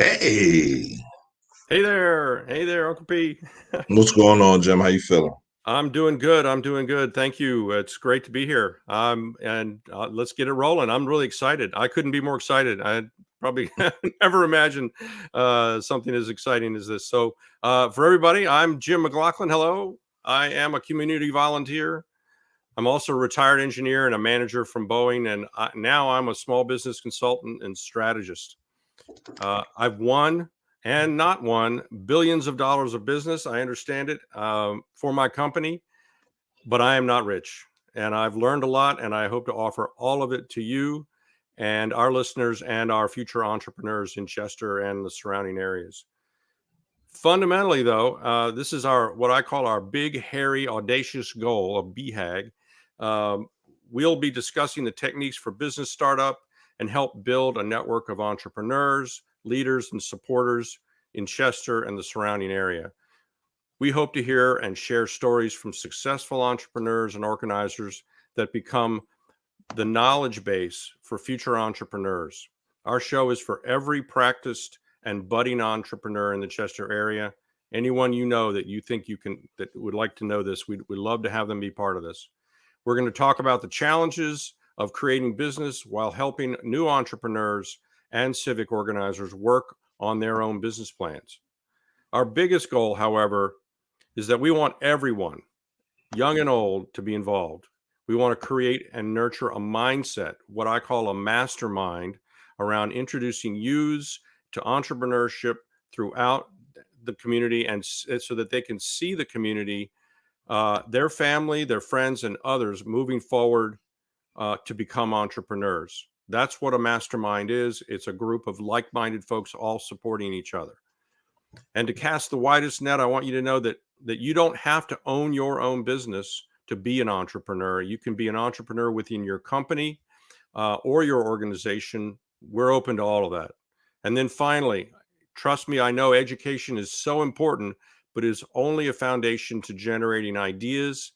Hey, Hey there, Uncle P. what's going on, Jim? How you feeling? I'm doing good. I'm doing good. Thank you. It's great to be here. And let's get it rolling. I'm really excited. I couldn't be more excited. I probably never imagined something as exciting as this. So, for everybody, I'm Jim McLaughlin. Hello. I am a community volunteer. I'm also a retired engineer and a manager from Boeing, and now I'm a small business consultant and strategist. I've won and not won billions of dollars of business. I understand it for my company, but I am not rich. And I've learned a lot, and I hope to offer all of it to you and our listeners and our future entrepreneurs in Chester and the surrounding areas. Fundamentally, though, this is our what I call our big, hairy, audacious goal of BHAG. Um, we'll be discussing the techniques for business startup and help build a network of entrepreneurs, leaders, and supporters in Chester and the surrounding area. We hope to hear and share stories from successful entrepreneurs and organizers that become the knowledge base for future entrepreneurs. Our show is for every practiced and budding entrepreneur in the Chester area. Anyone you know that you think you can that would like to know this, we'd love to have them be part of this. We're going to talk about the challenges of creating business while helping new entrepreneurs and civic organizers work on their own business plans. Our biggest goal, however, is that we want everyone, young and old, to be involved. We want to create and nurture a mindset, what I call a mastermind, around introducing youths to entrepreneurship throughout the community, and so that they can see the community, their family, their friends, and others moving forward to become entrepreneurs. That's what a mastermind is. It's a group of like-minded folks all supporting each other. And to cast the widest net, I want you to know that you don't have to own your own business to be an entrepreneur. You can be an entrepreneur within your company or your organization. We're open to all of that. And then finally, trust me, I know education is so important, but is only a foundation to generating ideas.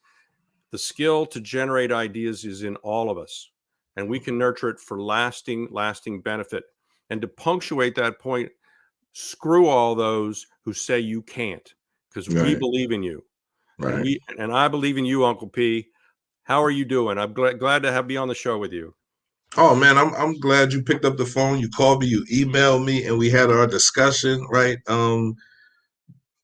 The skill to generate ideas is in all of us, and we can nurture it for lasting benefit. And to punctuate that point, screw all those who say you can't, because we Right, believe in you, and right. I believe in you, Uncle P. How are you doing? I'm glad to be on the show with you. Oh man, I'm glad you picked up the phone. You called me, you emailed me, and we had our discussion. Right.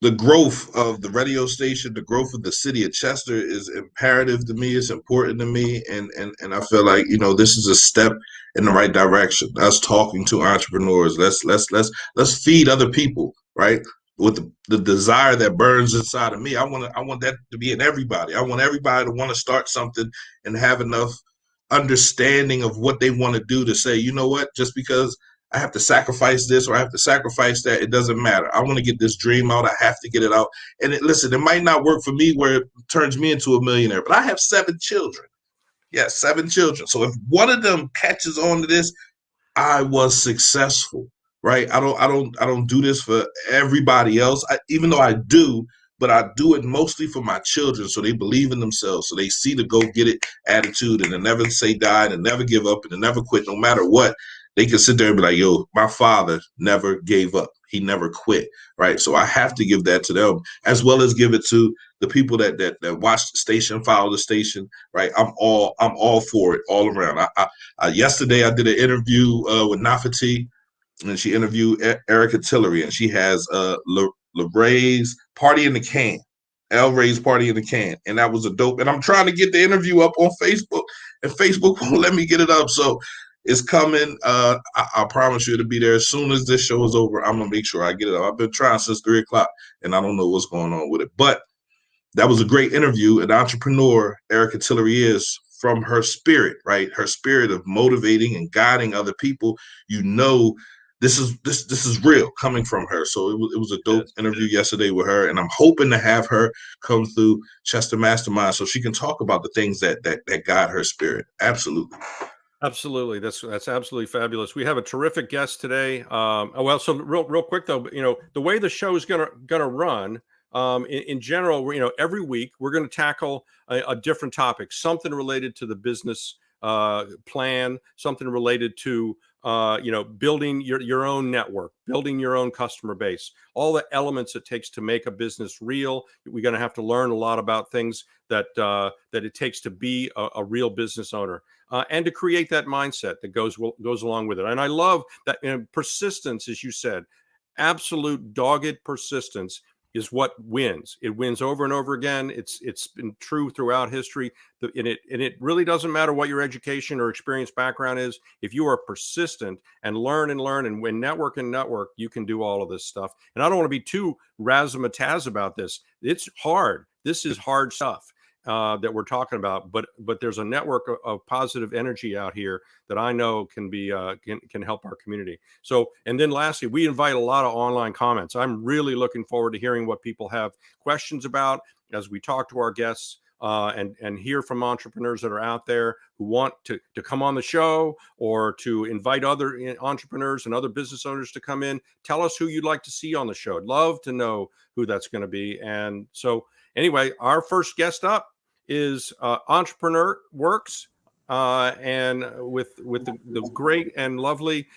The growth of the radio station, the growth of the city of Chester is imperative to me. It's important to me, and I feel like this is a step in the right direction. Us talking to entrepreneurs. Let's feed other people, right? With the desire that burns inside of me. I want that to be in everybody. I want everybody to want to start something and have enough understanding of what they want to do to say, you know what, just because I have to sacrifice this or I have to sacrifice that, it doesn't matter. I want to get this dream out. I have to get it out. And listen, it might not work for me where it turns me into a millionaire, but I have 7 children. Yes, 7 children. So if one of them catches on to this, I was successful, right? I don't do this for everybody else, even though I do, but I do it mostly for my children, so they believe in themselves, so they see the go get it attitude, and they never say die, and they never give up, and they never quit, no matter what. They can sit there and be like, "Yo, my father never gave up. He never quit." Right. So I have to give that to them, as well as give it to the people that watch the station, follow the station. Right. I'm all for it all around. Yesterday, I did an interview with Nafati, and she interviewed Erica Tillery, and she has LeRay's Party in the Can, El Ray's Party in the Can, and that was a dope. And I'm trying to get the interview up on Facebook, and Facebook won't let me get it up. So it's coming. I promise you it'll be there as soon as this show is over. I'm gonna make sure I get it up. I've been trying since 3 o'clock, and I don't know what's going on with it, but that was a great interview. An entrepreneur, Erica Tillery, is from her spirit, right? Her spirit of motivating and guiding other people. This is real coming from her. So it was a dope Yes. interview yesterday with her, and I'm hoping to have her come through Chester Mastermind so she can talk about the things that guide her spirit. Absolutely. Absolutely, that's absolutely fabulous. We have a terrific guest today. Well, so real quick though, the way the show is gonna run, in general, every week we're going to tackle a different topic, something related to the business plan, something related to building your own network, building your own customer base, all the elements it takes to make a business real. We're going to have to learn a lot about things that it takes to be a real business owner, and to create that mindset that goes along with it. And I love that persistence, as you said, absolute dogged persistence is what wins. It wins over and over again. It's been true throughout history. And it really doesn't matter what your education or experience background is. If you are persistent and learn, and when network, you can do all of this stuff. And I don't want to be too razzmatazz about this. It's hard. This is hard stuff that we're talking about. But there's a network of positive energy out here that I know can help our community. So, and then lastly, we invite a lot of online comments. I'm really looking forward to hearing what people have questions about as we talk to our guests, and hear from entrepreneurs that are out there who want to come on the show, or to invite other entrepreneurs and other business owners to come in. Tell us who you'd like to see on the show. I'd love to know who that's going to be. And so anyway, our first guest up is Entrepreneur Works, and with the great and lovely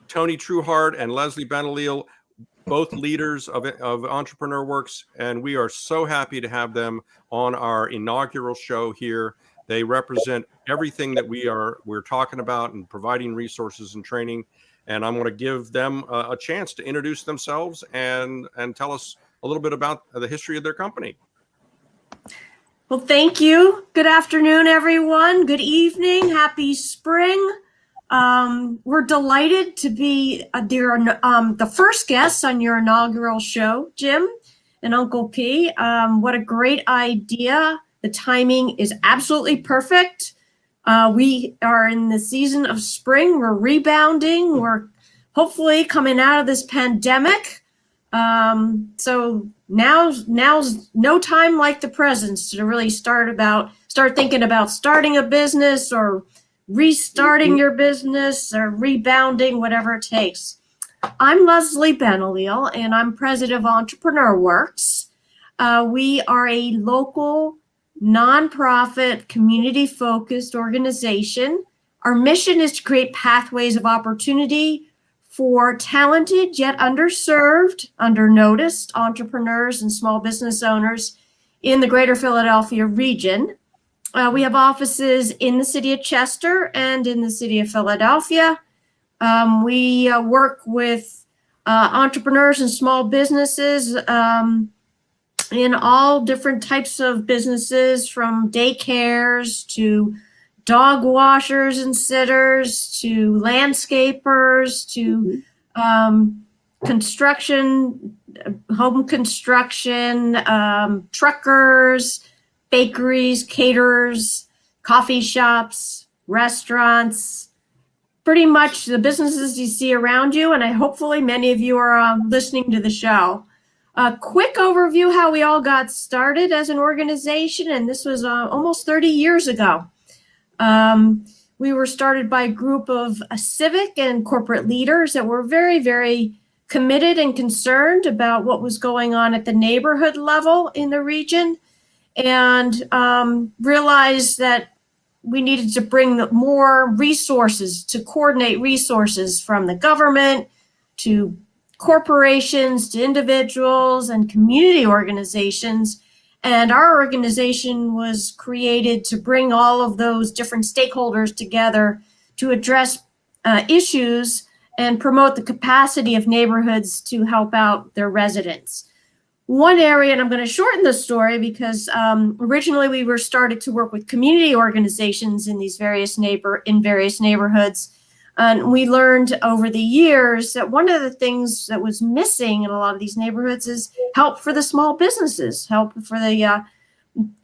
Tony Trueheart and Leslie Benalil, both leaders of Entrepreneur Works, and we are so happy to have them on our inaugural show here. They represent everything that we're talking about, and providing resources and training. And I'm going to give them a chance to introduce themselves and tell us a little bit about the history of their company. Well, thank you. Good afternoon, everyone. Good evening. Happy spring. We're delighted to be the first guests on your inaugural show, Jim and Uncle P. What a great idea. The timing is absolutely perfect. We are in the season of spring. We're rebounding. We're hopefully coming out of this pandemic. So now's no time like the present to really start thinking about starting a business, or restarting your business, or rebounding, whatever it takes. I'm Leslie Benalil, and I'm president of Entrepreneur Works. We are a local, nonprofit, community-focused organization. Our mission is to create pathways of opportunity for talented yet underserved, undernoticed entrepreneurs and small business owners in the greater Philadelphia region. We have offices in the city of Chester and in the city of Philadelphia. We work with entrepreneurs and small businesses in all different types of businesses, from daycares to dog washers and sitters, to landscapers, to construction, home construction, truckers, bakeries, caterers, coffee shops, restaurants, pretty much the businesses you see around you. And hopefully many of you are listening to the show. A quick overview how we all got started as an organization, and this was almost 30 years ago. We were started by a group of civic and corporate leaders that were very, very committed and concerned about what was going on at the neighborhood level in the region, and realized that we needed to bring more resources, to coordinate resources from the government to corporations to individuals and community organizations. And our organization was created to bring all of those different stakeholders together to address issues and promote the capacity of neighborhoods to help out their residents. One area, and I'm going to shorten the story because originally we were started to work with community organizations in these various neighborhoods. And we learned over the years that one of the things that was missing in a lot of these neighborhoods is help for the small businesses, help for the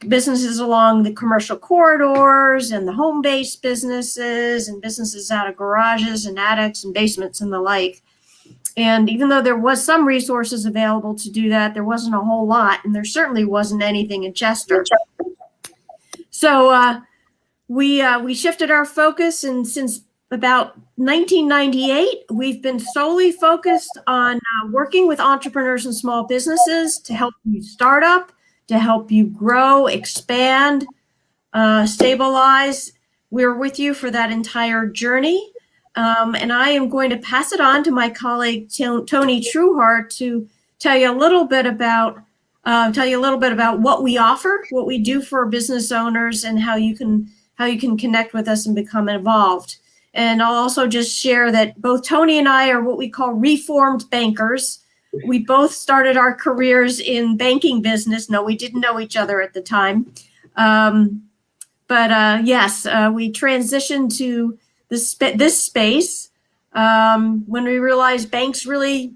businesses along the commercial corridors, and the home-based businesses, and businesses out of garages and attics and basements and the like. And even though there was some resources available to do that, there wasn't a whole lot, and there certainly wasn't anything in Chester. So we shifted our focus, and since about 1998, we've been solely focused on working with entrepreneurs and small businesses to help you start up, to help you grow, expand, stabilize. We're with you for that entire journey. and I am going to pass it on to my colleague Tony Trueheart to tell you a little bit about what we offer, what we do for business owners, and how you can connect with us and become involved. And I'll also just share that both Tony and I are what we call reformed bankers. We both started our careers in banking business. No, we didn't know each other at the time. Yes, we transitioned to this space when we realized banks really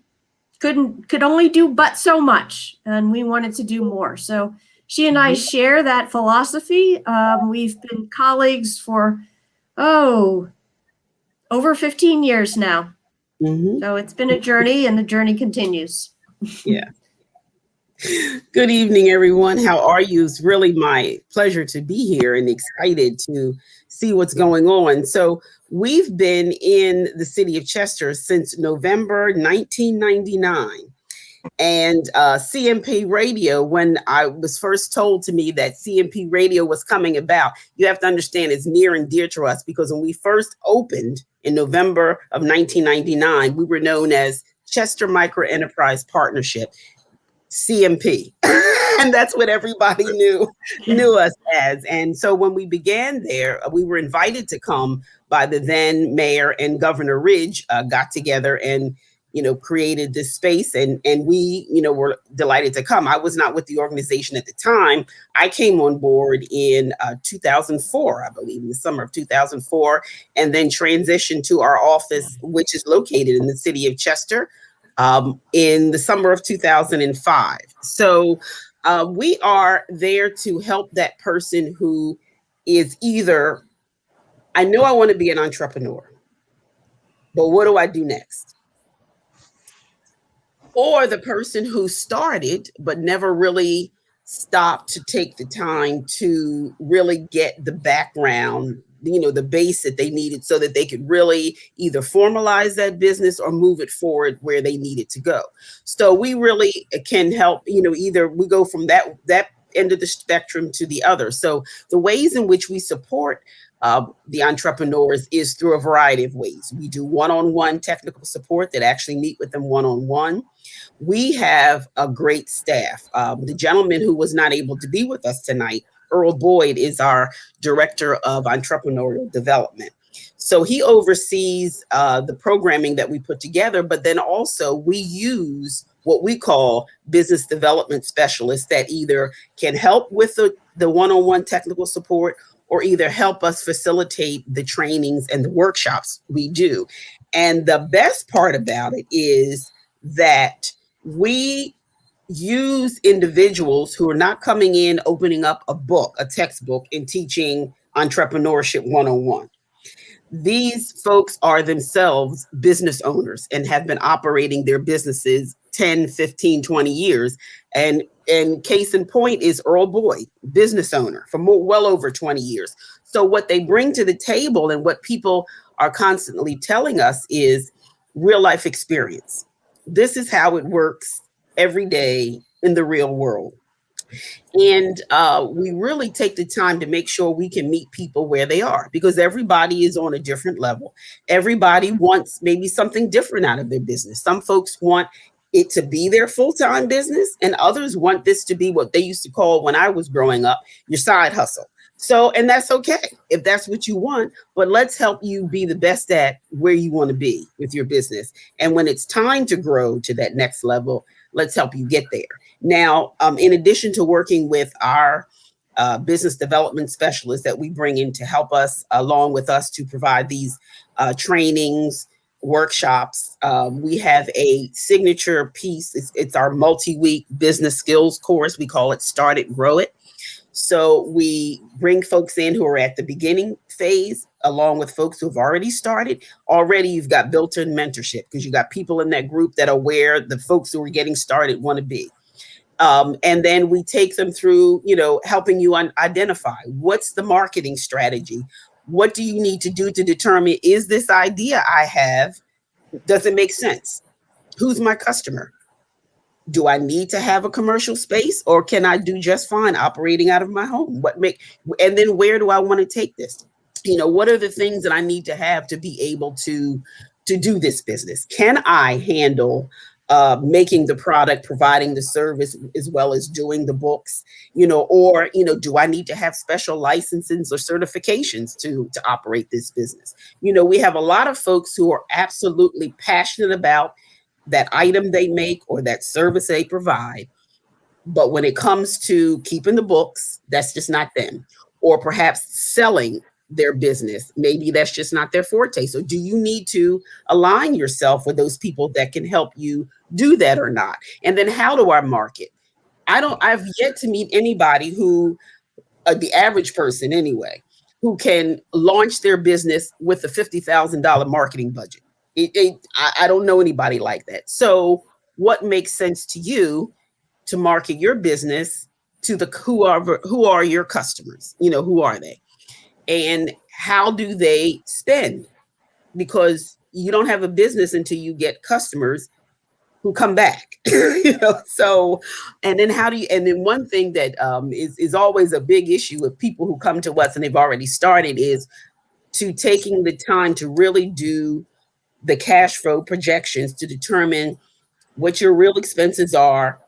could only do but so much, and we wanted to do more. So she and I share that philosophy. We've been colleagues for over 15 years now. So it's been a journey, and the journey continues. Yeah. Good evening, everyone. How are you? It's really my pleasure to be here and excited to see what's going on. So we've been in the city of Chester since November 1999. And CMP Radio, when I was first told to me that CMP Radio was coming about, you have to understand it's near and dear to us, because when we first opened in November of 1999, we were known as Chester Micro Enterprise Partnership, CMP. And that's what everybody knew us as. And so when we began there, we were invited to come by the then mayor, and Governor Ridge got together and created this space, and we, were delighted to come. I was not with the organization at the time. I came on board in 2004, I believe, in the summer of 2004, and then transitioned to our office, which is located in the city of Chester, in the summer of 2005. So we are there to help that person who is either, I know I want to be an entrepreneur, but what do I do next? Or the person who started but never really stopped to take the time to really get the background, the base that they needed, so that they could really either formalize that business or move it forward where they needed to go. So we really can help, either we go from that end of the spectrum to the other. So the ways in which we support the entrepreneurs is through a variety of ways. We do one-on-one technical support that actually meet with them one-on-one. We have a great staff. The gentleman who was not able to be with us tonight, Earl Boyd, is our director of entrepreneurial development. So he oversees the programming that we put together, but then also we use what we call business development specialists that either can help with the one-on-one technical support, or either help us facilitate the trainings and the workshops we do. And the best part about it is that we use individuals who are not coming in, opening up a textbook, and teaching entrepreneurship one-on-one. These folks are themselves business owners and have been operating their businesses 10, 15, 20 years. And case in point is Earl Boyd, business owner for well over 20 years. So what they bring to the table, and what people are constantly telling us, is real life experience. This is how it works every day in the real world. And we really take the time to make sure we can meet people where they are, because everybody is on a different level. Everybody wants maybe something different out of their business. Some folks want it to be their full-time business, and others want this to be what they used to call, when I was growing up, your side hustle. So, and that's okay if that's what you want, but let's help you be the best at where you want to be with your business. And when it's time to grow to that next level, let's help you get there. Now, in addition to working with our business development specialists that we bring in to help us, along with us, to provide these trainings, workshops, we have a signature piece. It's our multi-week business skills course. We call it Start It, Grow It. So we bring folks in who are at the beginning phase, along with folks who have already started. Already you've got built-in mentorship, because you got people in that group that are where the folks who are getting started want to be. And then we take them through, helping you identify what's the marketing strategy. What do you need to do to determine, is this idea I have, does it make sense? Who's my customer? Do I need to have a commercial space, or can I do just fine operating out of my home? And then where do I want to take this? What are the things that I need to have to be able to do this business? Can I handle making the product, providing the service, as well as doing the books? Or do I need to have special licenses or certifications to operate this business? We have a lot of folks who are absolutely passionate about that item they make or that service they provide, but when it comes to keeping the books, that's just not them. Or perhaps selling their business, maybe that's just not their forte. So do you need to align yourself with those people that can help you do that or not? And then how do I market? I've yet to meet anybody who, the average person anyway, who can launch their business with a $50,000 marketing budget. I don't know anybody like that. So what makes sense to you to market your business to who are your customers? Who are they? And how do they spend? Because you don't have a business until you get customers who come back. So, and then one thing that is always a big issue with people who come to us and they've already started is to taking the time to really do the cash flow projections to determine what your real expenses are.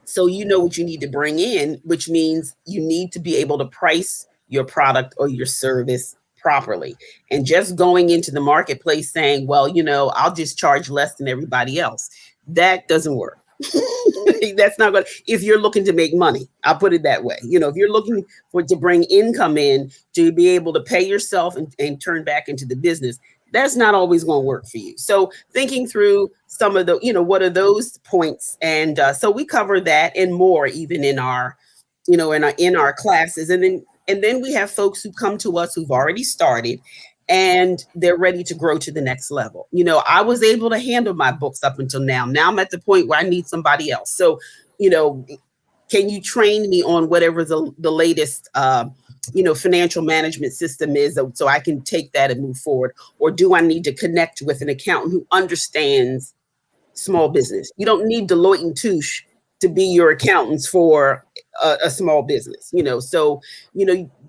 So you know what you need to bring in, which means you need to be able to price your product or your service properly. And just going into the marketplace saying, well, I'll just charge less than everybody else. That doesn't work. That's not going to, if you're looking to make money, I'll put it that way. If you're looking to bring income in to be able to pay yourself and turn back into the business, that's not always going to work for you. So thinking through some of the, what are those points? And so we cover that and more, even in our, in our classes. And then we have folks who come to us who've already started and they're ready to grow to the next level. I was able to handle my books up until now. Now I'm at the point where I need somebody else. So, can you train me on whatever the latest, financial management system is, so I can take that and move forward? Or do I need to connect with an accountant who understands small business? You don't need Deloitte and Touche to be your accountants for a small business, so,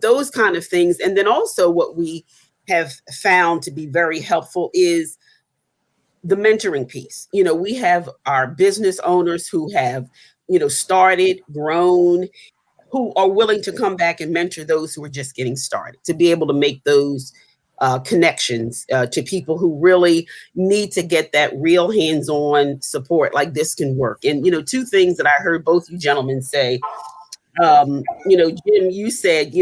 those kind of things. And then also what we have found to be very helpful is the mentoring piece. We have our business owners who have, started, grown, who are willing to come back and mentor those who are just getting started, to be able to make those connections to people who really need to get that real hands-on support, like this can work. And, two things that I heard both you gentlemen say, Jim, you said,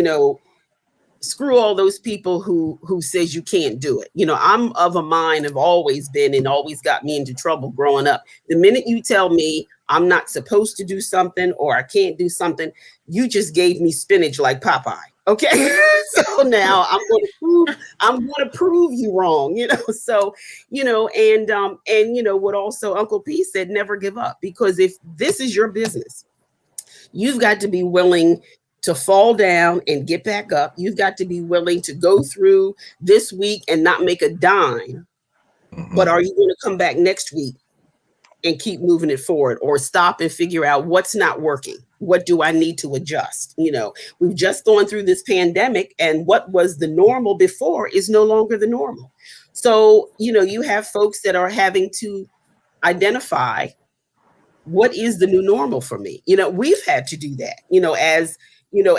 screw all those people who says you can't do it. I'm of a mind, have always been, and always got me into trouble growing up. The minute you tell me I'm not supposed to do something or I can't do something, you just gave me spinach like Popeye. Okay. So now I'm going to prove you wrong, so, and what also Uncle P said, never give up, because if this is your business, you've got to be willing to fall down and get back up. You've got to be willing to go through this week and not make a dime. Mm-hmm. But are you going to come back next week and keep moving it forward, or stop and figure out what's not working? What do I need to adjust? We've just gone through this pandemic, and what was the normal before is no longer the normal. So, you have folks that are having to identify what is the new normal for me. We've had to do that,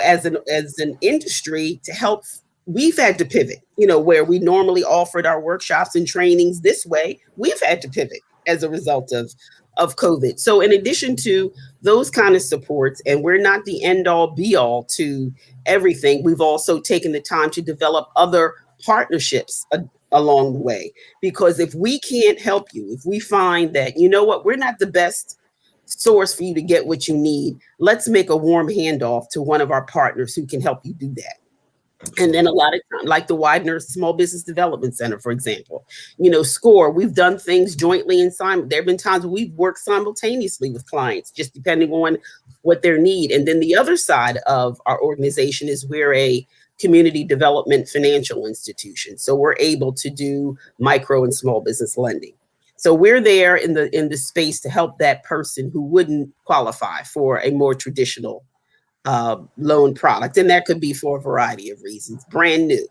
as an industry to help. We've had to pivot, where we normally offered our workshops and trainings this way. We've had to pivot as a result of COVID. So in addition to those kind of supports, and we're not the end all be all to everything, we've also taken the time to develop other partnerships along the way. Because if we can't help you, if we find that, we're not the best source for you to get what you need, let's make a warm handoff to one of our partners who can help you do that. And then a lot of times, like the Widener Small Business Development Center, for example, SCORE, we've done things jointly and there have been times where we've worked simultaneously with clients, just depending on what their need. And then the other side of our organization is we're a community development financial institution. So we're able to do micro and small business lending. So we're there in the space to help that person who wouldn't qualify for a more traditional loan product. And that could be for a variety of reasons, brand new,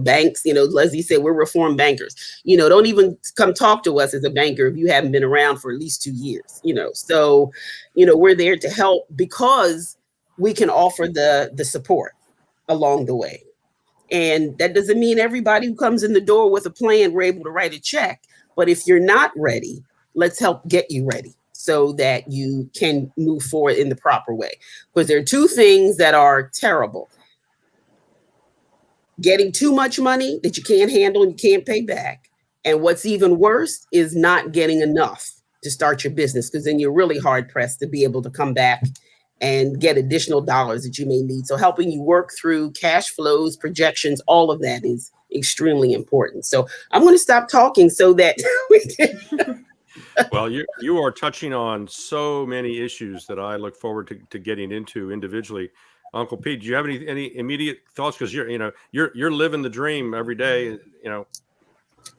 Banks, Leslie said, we're reformed bankers. Don't even come talk to us as a banker if you haven't been around for at least 2 years, So, we're there to help because we can offer the support along the way. And that doesn't mean everybody who comes in the door with a plan, we're able to write a check. But if you're not ready, let's help get you ready so that you can move forward in the proper way. Because there are two things that are terrible. Getting too much money that you can't handle and you can't pay back. And what's even worse is not getting enough to start your business, because then you're really hard pressed to be able to come back and get additional dollars that you may need. So helping you work through cash flows, projections, all of that is extremely important. So I'm going to stop talking so that we can. Well, you are touching on so many issues that I look forward to getting into individually. Uncle P, do you have any immediate thoughts? Because you're living the dream every day.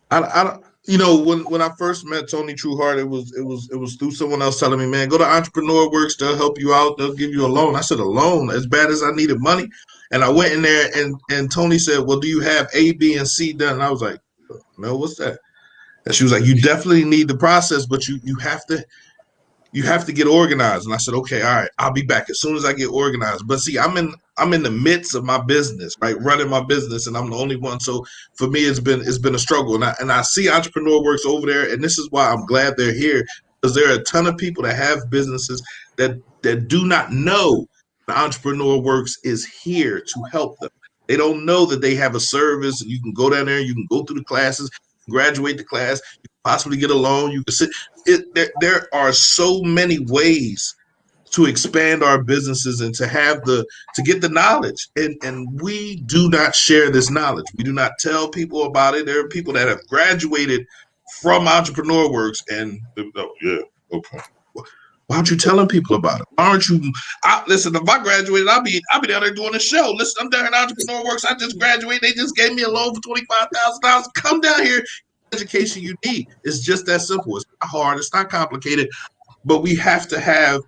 I when I first met Tony Trueheart, it was through someone else telling me, man, go to Entrepreneur Works, they'll help you out, they'll give you a loan. I said, a loan? As bad as I needed money? And I went in there and Tony said, well, do you have A, B, and C done? And I was like, no, what's that? And she was like, you definitely need the process, but you have to get organized. And I said, okay, all right, I'll be back as soon as I get organized. But see, I'm in the midst of my business, right? Running my business, and I'm the only one. So for me, it's been a struggle. And I see Entrepreneur Works over there, and this is why I'm glad they're here, because there are a ton of people that have businesses that do not know the Entrepreneur Works is here to help them. They don't know that they have a service, and you can go down there, you can go through the classes, graduate the class, you can possibly get a loan, you can sit. There are so many ways to expand our businesses and to get the knowledge. And we do not share this knowledge. We do not tell people about it. There are people that have graduated from Entrepreneur Works and, oh, yeah, okay. Why aren't you telling people about it? Why aren't you? Listen, if I graduated, I'll be down there doing a show. Listen, I'm down in Entrepreneur Works. I just graduated. They just gave me a loan for $25,000. Come down here. Education you need. It's just that simple. It's not hard. It's not complicated. But we have to have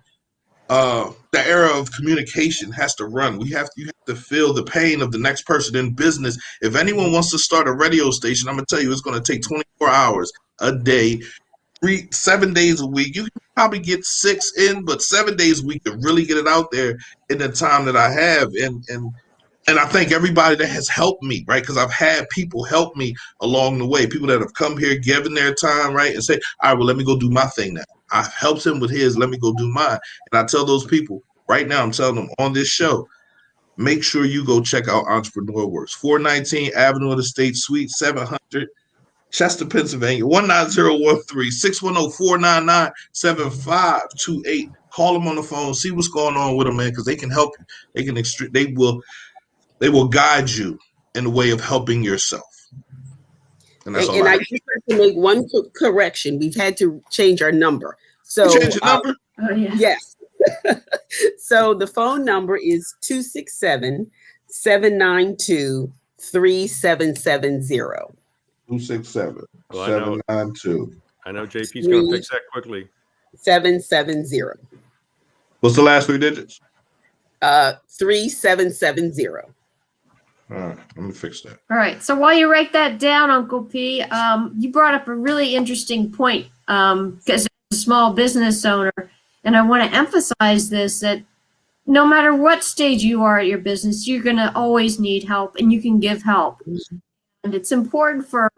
the era of communication has to run. You have to feel the pain of the next person in business. If anyone wants to start a radio station, I'm gonna tell you, it's gonna take 24 hours a day, 7 days a week. You can probably get 6 in, but 7 days a week to really get it out there in the time that I have. And I thank everybody that has helped me, right? Because I've had people help me along the way. People that have come here, given their time, right? And say, all right, well, let me go do my thing now. I've helped him with his, let me go do mine. And I tell those people, right now, I'm telling them on this show, make sure you go check out Entrepreneur Works. 419 Avenue of the State, Suite 700, Chester, Pennsylvania, 19013, 610-499-7528. Call them on the phone, see what's going on with them, man, because they can help you. They will guide you in the way of helping yourself. And that's all. And I just have to make one correction. We've had to change our number. So you change your number? Yes. So the phone number is 267-792-3770. 267-792. I know JP's going to fix that quickly. 770. What's the last 3 digits? 3770. All right, let me fix that. All right. So while you write that down, Uncle P, you brought up a really interesting point because as a small business owner, and I want to emphasize this, that no matter what stage you are at your business, you're going to always need help, and you can give help. Mm-hmm. And it's important for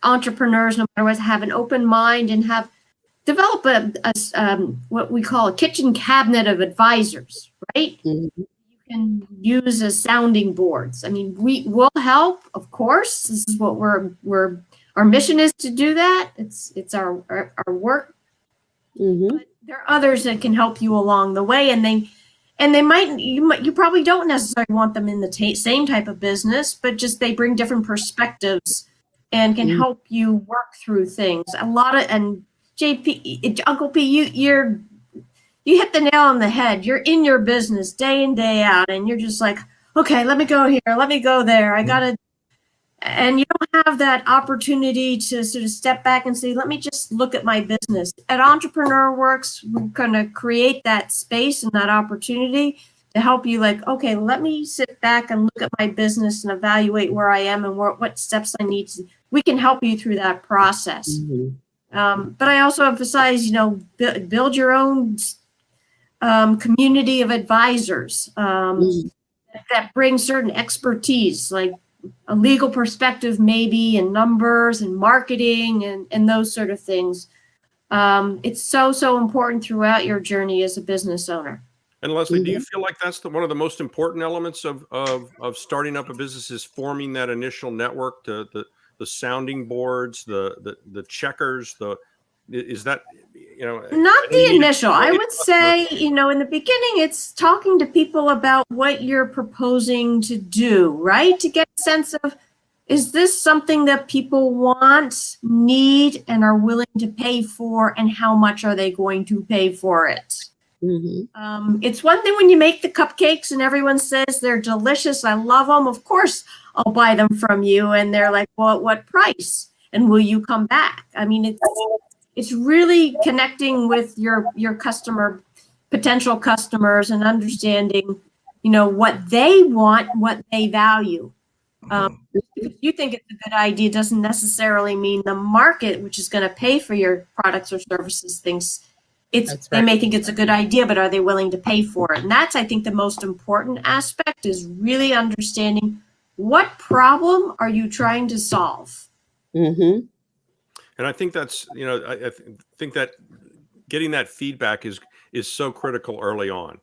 entrepreneurs, no matter what, to have an open mind and develop what we call a kitchen cabinet of advisors, right? Mm-hmm. Can use as sounding boards. I mean, we will help, of course. This is what our mission is to do that. It's our work. Mm-hmm. But there are others that can help you along the way, and you probably don't necessarily want them in the same type of business, but just they bring different perspectives and can mm-hmm. help you work through things. And JP, Uncle P, you hit the nail on the head. You're in your business day in, day out, and you're just like, okay, let me go here, let me go there. And you don't have that opportunity to sort of step back and say, let me just look at my business. At Entrepreneur Works, we're going to create that space and that opportunity to help you like, okay, let me sit back and look at my business and evaluate where I am and what steps I need to, we can help you through that process. But I also emphasize, build your own community of advisors that bring certain expertise, like a legal perspective, maybe, and numbers and marketing and those sort of things. It's so important throughout your journey as a business owner. And Leslie, do you feel like that's one of the most important elements of starting up a business is forming that initial network, the sounding boards, the checkers, is that, not the initial. I would say, in the beginning, it's talking to people about what you're proposing to do, right? To get a sense of, is this something that people want, need, and are willing to pay for, and how much are they going to pay for it? It's one thing when you make the cupcakes and everyone says they're delicious, I love them, of course I'll buy them from you, and they're like, well, at what price? And will you come back? I mean, it's really connecting with your potential customers and understanding, what they want, what they value. If you think it's a good idea, doesn't necessarily mean the market, which is going to pay for your products or services, thinks they may think it's a good idea, but are they willing to pay for it? And that's, I think, the most important aspect, is really understanding what problem are you trying to solve. And I think that's, I think that getting that feedback is so critical early on.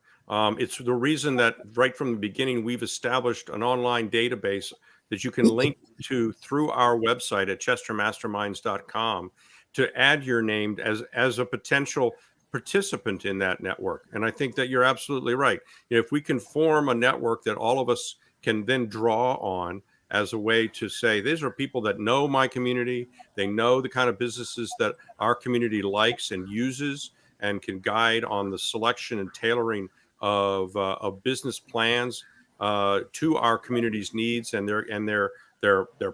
It's the reason that right from the beginning, we've established an online database that you can link to through our website at chestermasterminds.com to add your name as a potential participant in that network. And I think that you're absolutely right. If we can form a network that all of us can then draw on as a way to say, these are people that know my community, they know the kind of businesses that our community likes and uses, and can guide on the selection and tailoring of business plans to our community's needs and their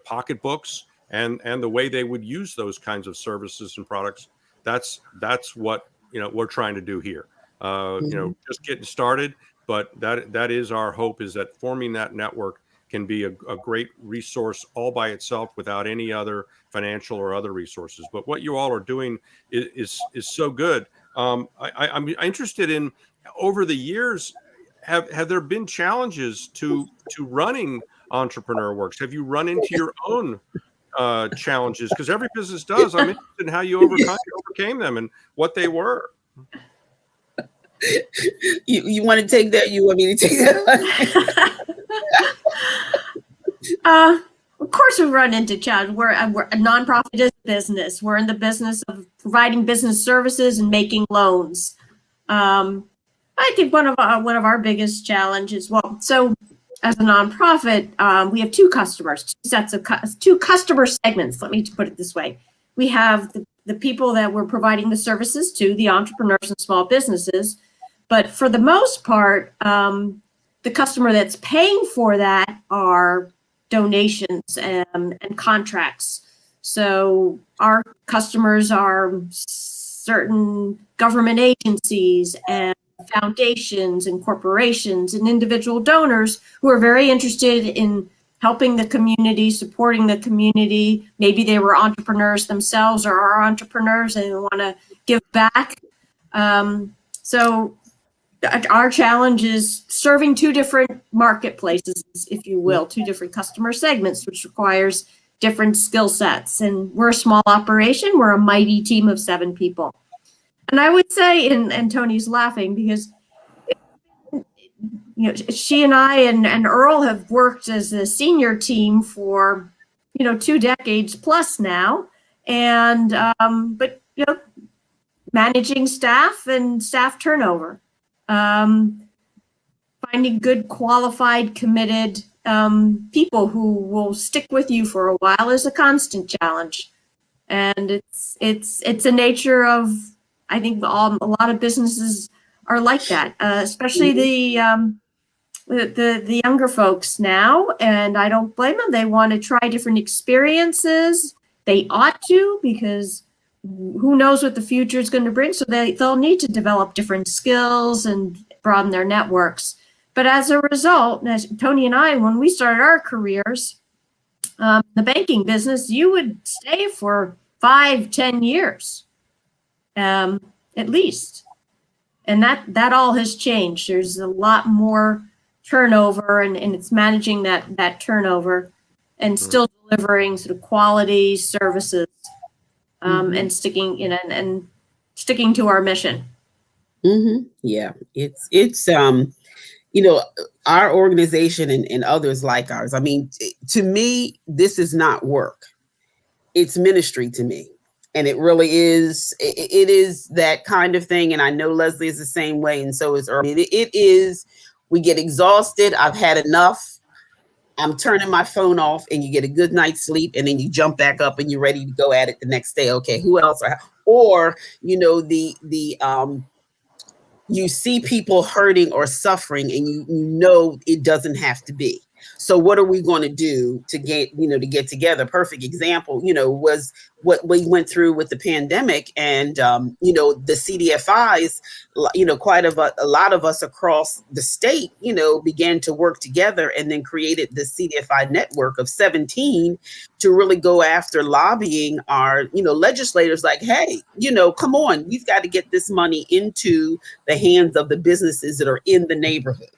pocketbooks and the way they would use those kinds of services and products. That's what we're trying to do here. Just getting started, but that is our hope, is that forming that network can be a great resource all by itself without any other financial or other resources. But what you all are doing is so good. I'm interested in, over the years, have there been challenges to running Entrepreneur Works? Have you run into your own challenges? Because every business does. I'm interested in how you overcame them and what they were. You want to take that? You want me to take that? Of course we run into challenges. We're a nonprofit business. We're in the business of providing business services and making loans. I think one of our biggest challenges, so as a nonprofit, we have two customers, two customer segments. Let me put it this way. We have the people that we're providing the services to, the entrepreneurs and small businesses. But for the most part, the customer that's paying for that are donations and contracts. So our customers are certain government agencies and foundations and corporations and individual donors who are very interested in helping the community, supporting the community. Maybe they were entrepreneurs themselves or are entrepreneurs and want to give back. So our challenge is serving two different marketplaces, if you will, two different customer segments, which requires different skill sets. And we're a small operation. We're a mighty team of 7 people. And I would say, and Tony's laughing because she and I and Earl have worked as a senior team for 2 decades plus now, and but managing staff and staff turnover, finding good, qualified, committed people who will stick with you for a while is a constant challenge, and it's a nature of, I think, a lot of businesses are like that, especially the younger folks now, and I don't blame them. They want to try different experiences. They ought to, because who knows what the future is going to bring. So they'll need to develop different skills and broaden their networks. But as a result, as Tony and I, when we started our careers, the banking business, you would stay for 5-10 years, at least. And that all has changed. There's a lot more turnover, and it's managing that turnover and still delivering sort of quality services, and sticking, and sticking to our mission. Yeah, it's our organization and others like ours. I mean, to me, this is not work. It's ministry to me. And it really is. It is that kind of thing. And I know Leslie is the same way. And so is Irvin. It is. We get exhausted. I've had enough. I'm turning my phone off, and you get a good night's sleep, and then you jump back up and you're ready to go at it the next day. Okay, who else? Or you see people hurting or suffering, and you know it doesn't have to be. So what are we going to do to get together? Perfect example, was what we went through with the pandemic, and the CDFIs, quite a lot of us across the state, began to work together and then created the CDFI network of 17 to really go after lobbying our, legislators like, hey, come on, we've got to get this money into the hands of the businesses that are in the neighborhoods.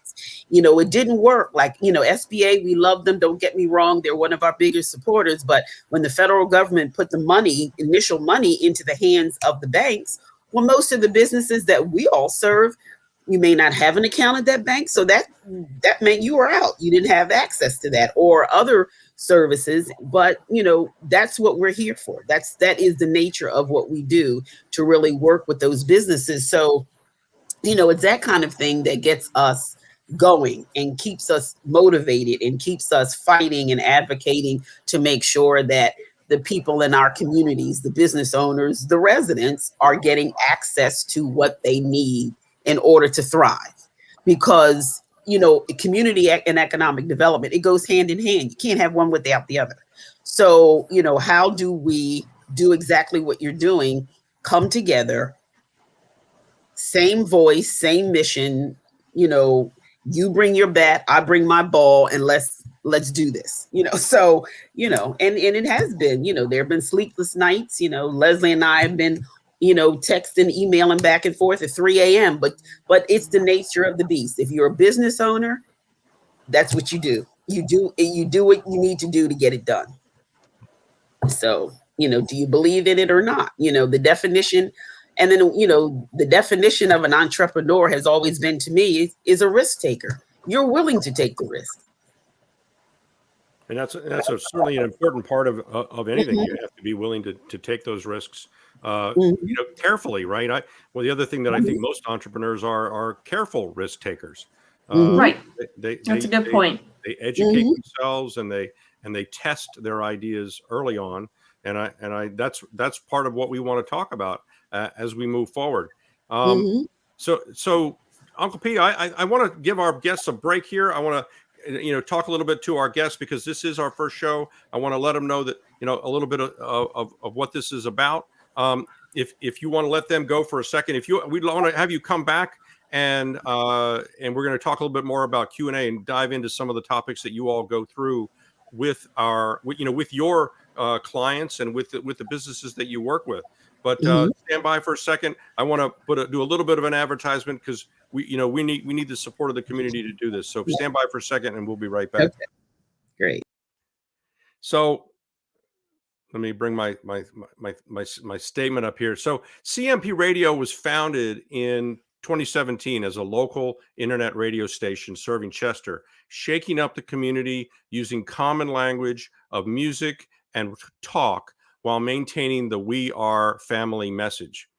It didn't work. Like, SBA, we love them. Don't get me wrong. They're one of our biggest supporters. But when the federal government put the initial money into the hands of the banks, well, most of the businesses that we all serve, you may not have an account at that bank. So that meant you were out. You didn't have access to that or other services. But, that's what we're here for. That is the nature of what we do, to really work with those businesses. So, it's that kind of thing that gets us going and keeps us motivated and keeps us fighting and advocating to make sure that the people in our communities, the business owners, the residents, are getting access to what they need in order to thrive. Because, community and economic development, it goes hand in hand. You can't have one without the other. So, how do we do exactly what you're doing? Come together, same voice, same mission, you bring your bat, I bring my ball, and let's do this. So, and it has been, there have been sleepless nights. Leslie and I have been, texting, emailing back and forth at 3 a.m. But it's the nature of the beast. If you're a business owner, that's what you do. You do what you need to do to get it done. So, do you believe in it or not? The definition. And then, the definition of an entrepreneur has always been, to me, is a risk taker. You're willing to take the risk. And that's certainly an important part of anything. You have to be willing to take those risks, carefully, right? The other thing that I think most entrepreneurs are careful risk takers. Right. That's a good point. They educate themselves, and they test their ideas early on. And that's part of what we want to talk about as we move forward. So Uncle P, I want to give our guests a break here. I want to, talk a little bit to our guests, because this is our first show. I want to let them know that, a little bit of what this is about. If you want to let them go for a second, we'd want to have you come back, and we're going to talk a little bit more about Q&A and dive into some of the topics that you all go through with your clients and with the businesses that you work with. But stand by for a second. I want to do a little bit of an advertisement, because we need the support of the community to do this. So stand by for a second, and we'll be right back. Okay. Great. So let me bring my statement up here. So CMP Radio was founded in 2017 as a local internet radio station serving Chester, shaking up the community using common language of music and talk, while maintaining the "We Are Family" message.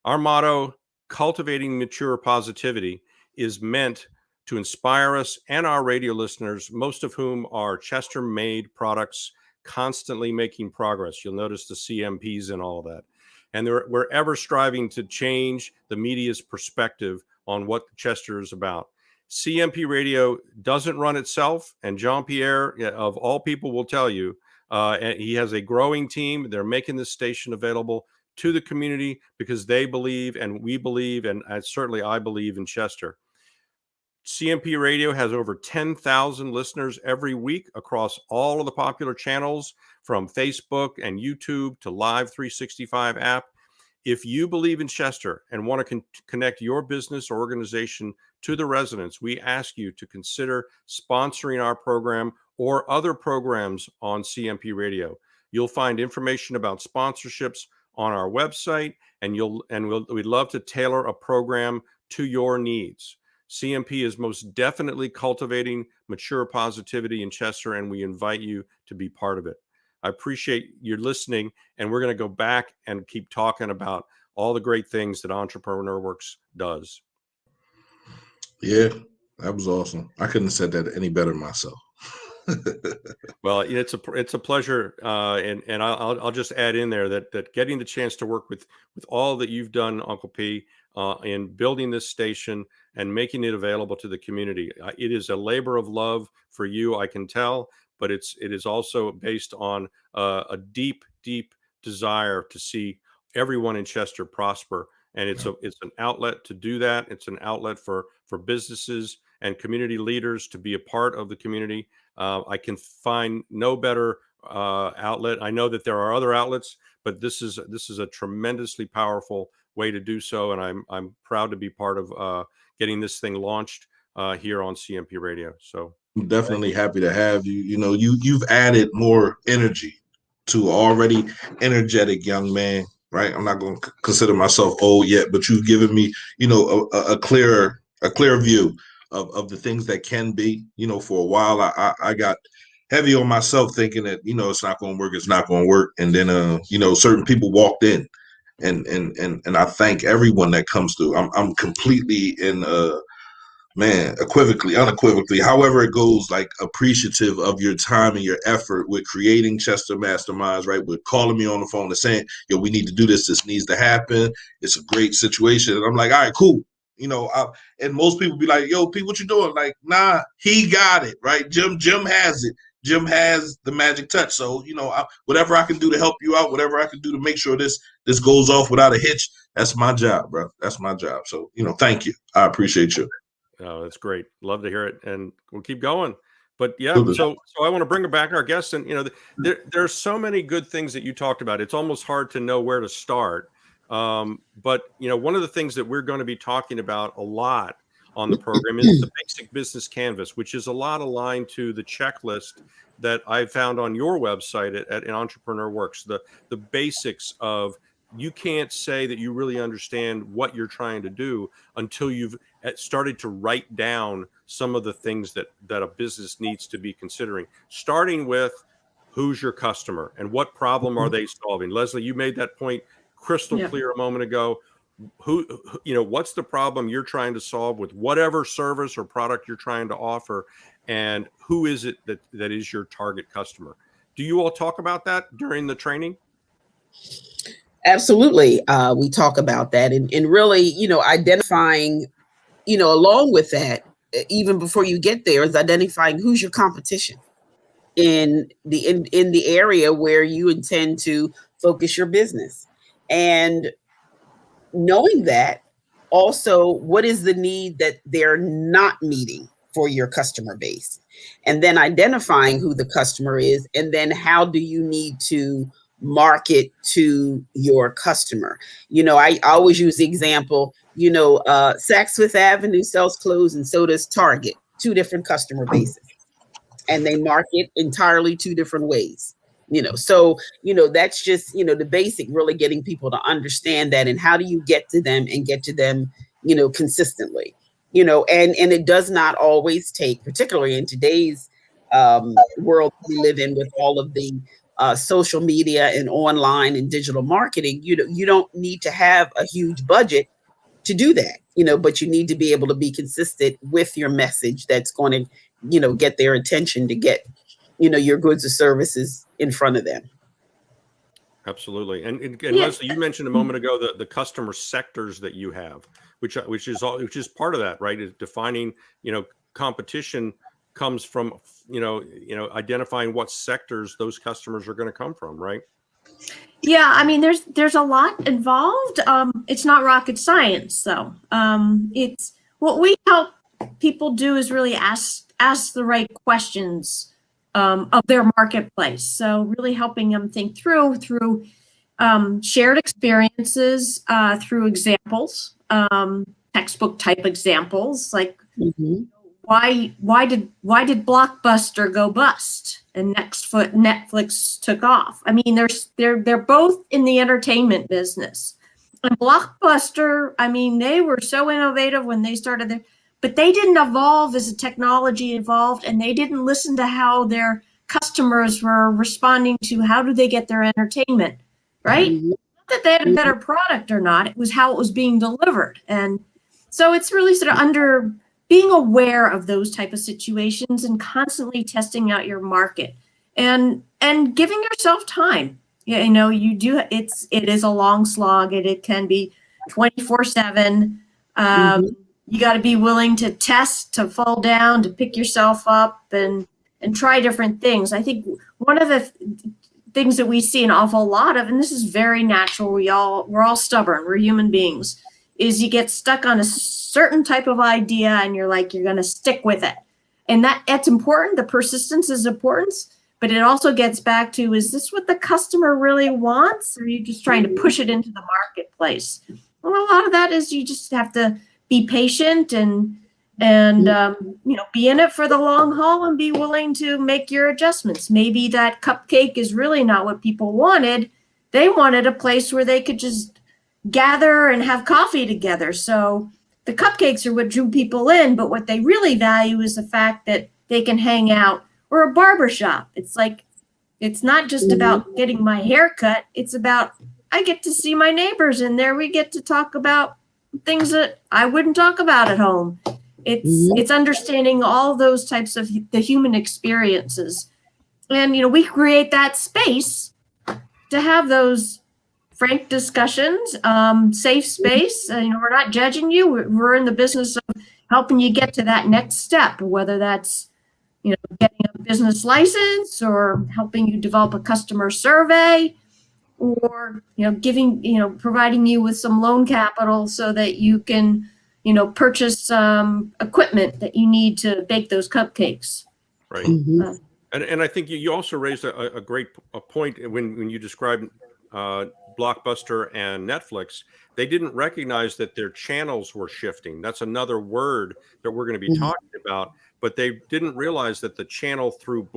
Our motto, cultivating mature positivity, is meant to inspire us and our radio listeners, most of whom are Chester-made products, constantly making progress. You'll notice the CMPs and all of that. And we're ever striving to change the media's perspective on what Chester is about. CMP Radio doesn't run itself, and Jean-Pierre, of all people, will tell you, and he has a growing team. They're making this station available to the community because they believe, and we believe, and certainly I believe in Chester. CMP Radio has over 10,000 listeners every week across all of the popular channels, from Facebook and YouTube to Live 365 app. If you believe in Chester and want to connect your business or organization to the residents, we ask you to consider sponsoring our program or other programs on CMP Radio. You'll find information about sponsorships on our website, and we'd love to tailor a program to your needs. CMP is most definitely cultivating mature positivity in Chester, and we invite you to be part of it. I appreciate your listening, and we're going to go back and keep talking about all the great things that Entrepreneur Works does. Yeah, that was awesome. I couldn't have said that any better myself. Well, it's a pleasure, and I'll just add in there that getting the chance to work with all that you've done, Uncle P, in building this station and making it available to the community. It is a labor of love for you, I can tell, but it is also based on a deep desire to see everyone in Chester prosper, and it's an outlet to do that. It's an outlet for businesses and community leaders to be a part of the community. I can find no better outlet. I know that there are other outlets, but this is a tremendously powerful way to do so, and I'm proud to be part of getting this thing launched here on CMP Radio. So I'm definitely happy to have you. You know, you've added more energy to an already energetic young man, right? I'm not going to consider myself old yet, but you've given me, you know, a clear view of the things that can be. You know, for a while I got heavy on myself thinking that, you know, it's not going to work. And then, you know, certain people walked in, and I thank everyone that comes through. I'm completely unequivocally, however it goes, like, appreciative of your time and your effort with creating Chester Masterminds, right? With calling me on the phone and saying, yo, we need to do this. This needs to happen. It's a great situation. And I'm like, all right, cool. You know, and most people be like, yo, P, what you doing? Like, nah, he got it, right? Jim has it. Jim has the magic touch. So, you know, whatever I can do to help you out, whatever I can do to make sure this goes off without a hitch, that's my job, bro. That's my job. So, you know, thank you. I appreciate you. Oh, that's great. Love to hear it, and we'll keep going. But yeah, so I want to bring back our guests, and you know, there are so many good things that you talked about. It's almost hard to know where to start. But you know, one of the things that we're going to be talking about a lot on the program is the basic business canvas, which is a lot aligned to the checklist that I found on your website at Entrepreneur Works. The basics of, you can't say that you really understand what you're trying to do until you've started to write down some of the things that a business needs to be considering, starting with who's your customer and what problem are they solving. Leslie, you made that point crystal clear a moment ago. Who, you know, what's the problem you're trying to solve with whatever service or product you're trying to offer, and who is it that is your target customer? Do you all talk about that during the training? Absolutely. We talk about that, and really, you know, identifying, you know, along with that, even before you get there, is identifying who's your competition in the area where you intend to focus your business, and knowing that, also, what is the need that they're not meeting for your customer base, and then identifying who the customer is, and then how do you need to market to your customer. You know, I always use the example, you know, Saks Fifth Avenue sells clothes, and so does Target, two different customer bases, and they market entirely two different ways. You know, so, you know, that's just, you know, the basic, really getting people to understand that, and how do you get to them, and get to them, you know, consistently, you know, and it does not always take, particularly in today's world we live in, with all of the social media and online and digital marketing. You don't need to have a huge budget to do that, you know, but you need to be able to be consistent with your message that's going to, you know, get their attention, to get, you know, your goods or services in front of them. Absolutely. And Leslie, you mentioned a moment ago the customer sectors that you have, which is part of that, right? Is defining, you know, competition comes from, you know, identifying what sectors those customers are going to come from, right? Yeah, I mean, there's a lot involved. It's not rocket science, though. It's what we help people do is really ask the right questions of their marketplace. So really helping them think through shared experiences, through examples, textbook type examples, like why did Blockbuster go bust and Netflix took off? I mean, they're both in the entertainment business. And Blockbuster, I mean, they were so innovative when they started there, but they didn't evolve as the technology evolved, and they didn't listen to how their customers were responding to how do they get their entertainment, right? Not that they had a better product or not, it was how it was being delivered. And so it's really sort of being aware of those type of situations and constantly testing out your market and giving yourself time. You know, it is a long slog, and it can be 24/7. You got to be willing to test, to fall down, to pick yourself up and try different things. I think one of the things that we see an awful lot of, and this is very natural, we're all stubborn, we're human beings, is you get stuck on a certain type of idea and you're going to stick with it. And that's important. The persistence is important, but it also gets back to, is this what the customer really wants? Or are you just trying to push it into the marketplace? Well, a lot of that is you just have to be patient and be in it for the long haul and be willing to make your adjustments. Maybe that cupcake is really not what people wanted. They wanted a place where they could just gather and have coffee together. So the cupcakes are what drew people in, but what they really value is the fact that they can hang out, or a barbershop. It's like, it's not just about getting my hair cut. It's about, I get to see my neighbors in there. We get to talk about things that I wouldn't talk about at home. It's understanding all those types of the human experiences. And, we create that space to have those frank discussions, safe space. We're not judging you. We're in the business of helping you get to that next step, whether that's, getting a business license or helping you develop a customer survey, or, providing you with some loan capital so that you can, purchase equipment that you need to bake those cupcakes. Right. And I think you also raised a great point when you described Blockbuster and Netflix. They didn't recognize that their channels were shifting. That's another word that we're going to be talking about. But they didn't realize that the channel through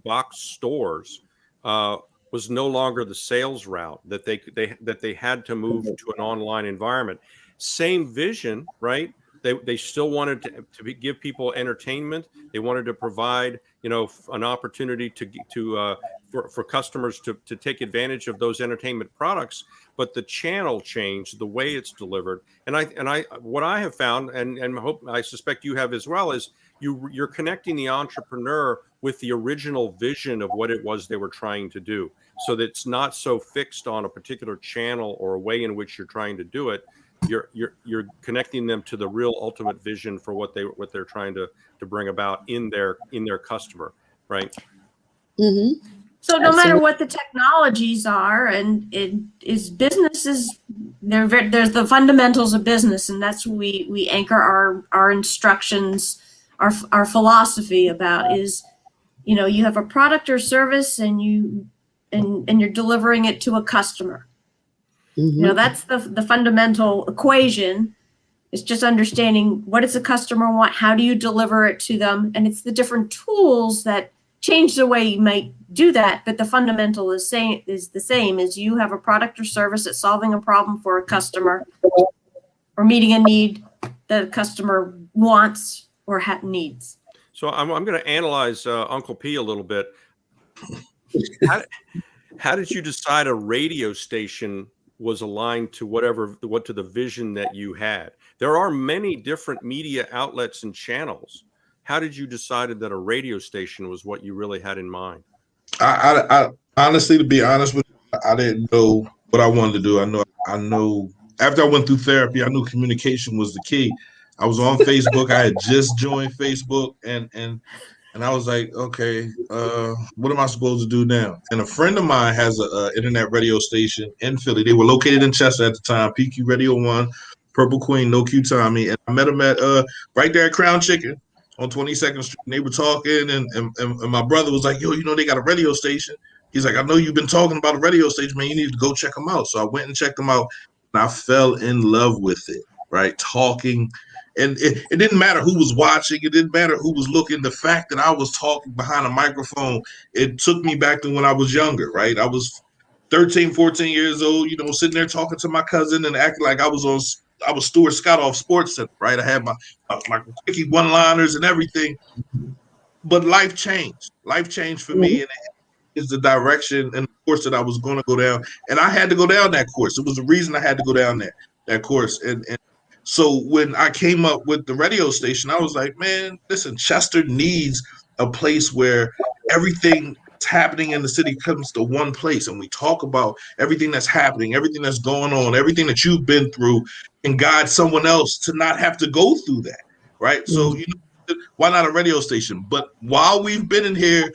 box stores was no longer the sales route, that they had to move to an online environment. Same vision, right? They still wanted to give people entertainment. They wanted to provide, an opportunity for customers to take advantage of those entertainment products. But the channel changed, the way it's delivered. And what I have found, and I suspect you have as well, is you're connecting the entrepreneur with the original vision of what it was they were trying to do, so that it's not so fixed on a particular channel or a way in which you're trying to do it. You're connecting them to the real ultimate vision for what they're trying to bring about in their customer, right? So no matter what the technologies are, and businesses, there's the fundamentals of business, and that's what we anchor our instructions, our philosophy about is, you have a product or service, and you're delivering it to a customer. That's the fundamental equation. It's just understanding, what does the customer want? How do you deliver it to them? And it's the different tools that change the way you might do that. But the fundamental is the same as you have a product or service that's solving a problem for a customer or meeting a need that a customer wants or needs. So I'm going to analyze Uncle P a little bit. How did you decide a radio station was aligned to to the vision that you had? There are many different media outlets and channels. How did you decide that a radio station was what you really had in mind? I honestly, to be honest with you, I didn't know what I wanted to do. I know after I went through therapy, I knew communication was the key. I was on Facebook. I had just joined Facebook, and I was like, okay, what am I supposed to do now? And a friend of mine has a internet radio station in Philly. They were located in Chester at the time, PQ Radio 1, Purple Queen, No Q Tommy, and I met him at right there at Crown Chicken on 22nd Street. And they were talking, and my brother was like, "Yo, you know they got a radio station." He's like, "I know you've been talking about a radio station, man. You need to go check them out." So I went and checked them out, and I fell in love with it. Right, talking. And it didn't matter who was watching. It didn't matter who was looking. The fact that I was talking behind a microphone, it took me back to when I was younger, right? I was 13, 14 years old, sitting there talking to my cousin and acting like I was Stuart Scott off Sports Center, right? I had my quickie one-liners and everything. But life changed. Life changed for me, and is the direction and the course that I was going to go down. And I had to go down that course. It was the reason I had to go down that course. And so when I came up with the radio station, I was like, man, listen, Chester needs a place where everything that's happening in the city comes to one place. And we talk about everything that's happening, everything that's going on, everything that you've been through, and guide someone else to not have to go through that. Right. So, why not a radio station? But while we've been in here,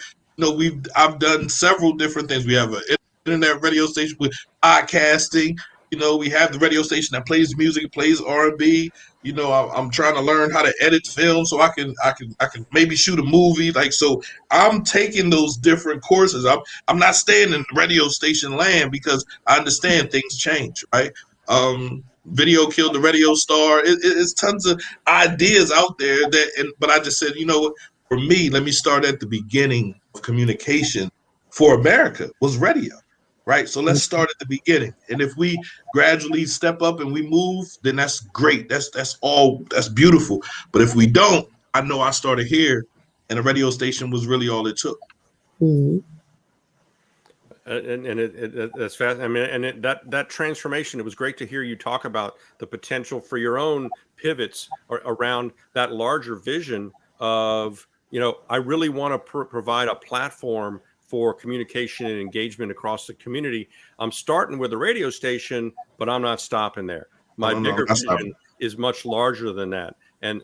I've done several different things. We have an internet radio station with podcasting. We have the radio station that plays music, plays R&B. I'm trying to learn how to edit film so I can maybe shoot a movie. So I'm taking those different courses. I'm not staying in radio station land because I understand things change, right? Video killed the radio star. It's tons of ideas out there but I just said, for me, let me start at the beginning of communication for America was radio. Right. So let's start at the beginning. And if we gradually step up and we move, then that's great. That's beautiful. But if we don't, I know I started here and a radio station was really all it took. And that's fast. I mean, and that transformation, it was great to hear you talk about the potential for your own pivots around that larger vision of, I really want to provide a platform for communication and engagement across the community. I'm starting with a radio station, but I'm not stopping there. My bigger vision is much larger than that. And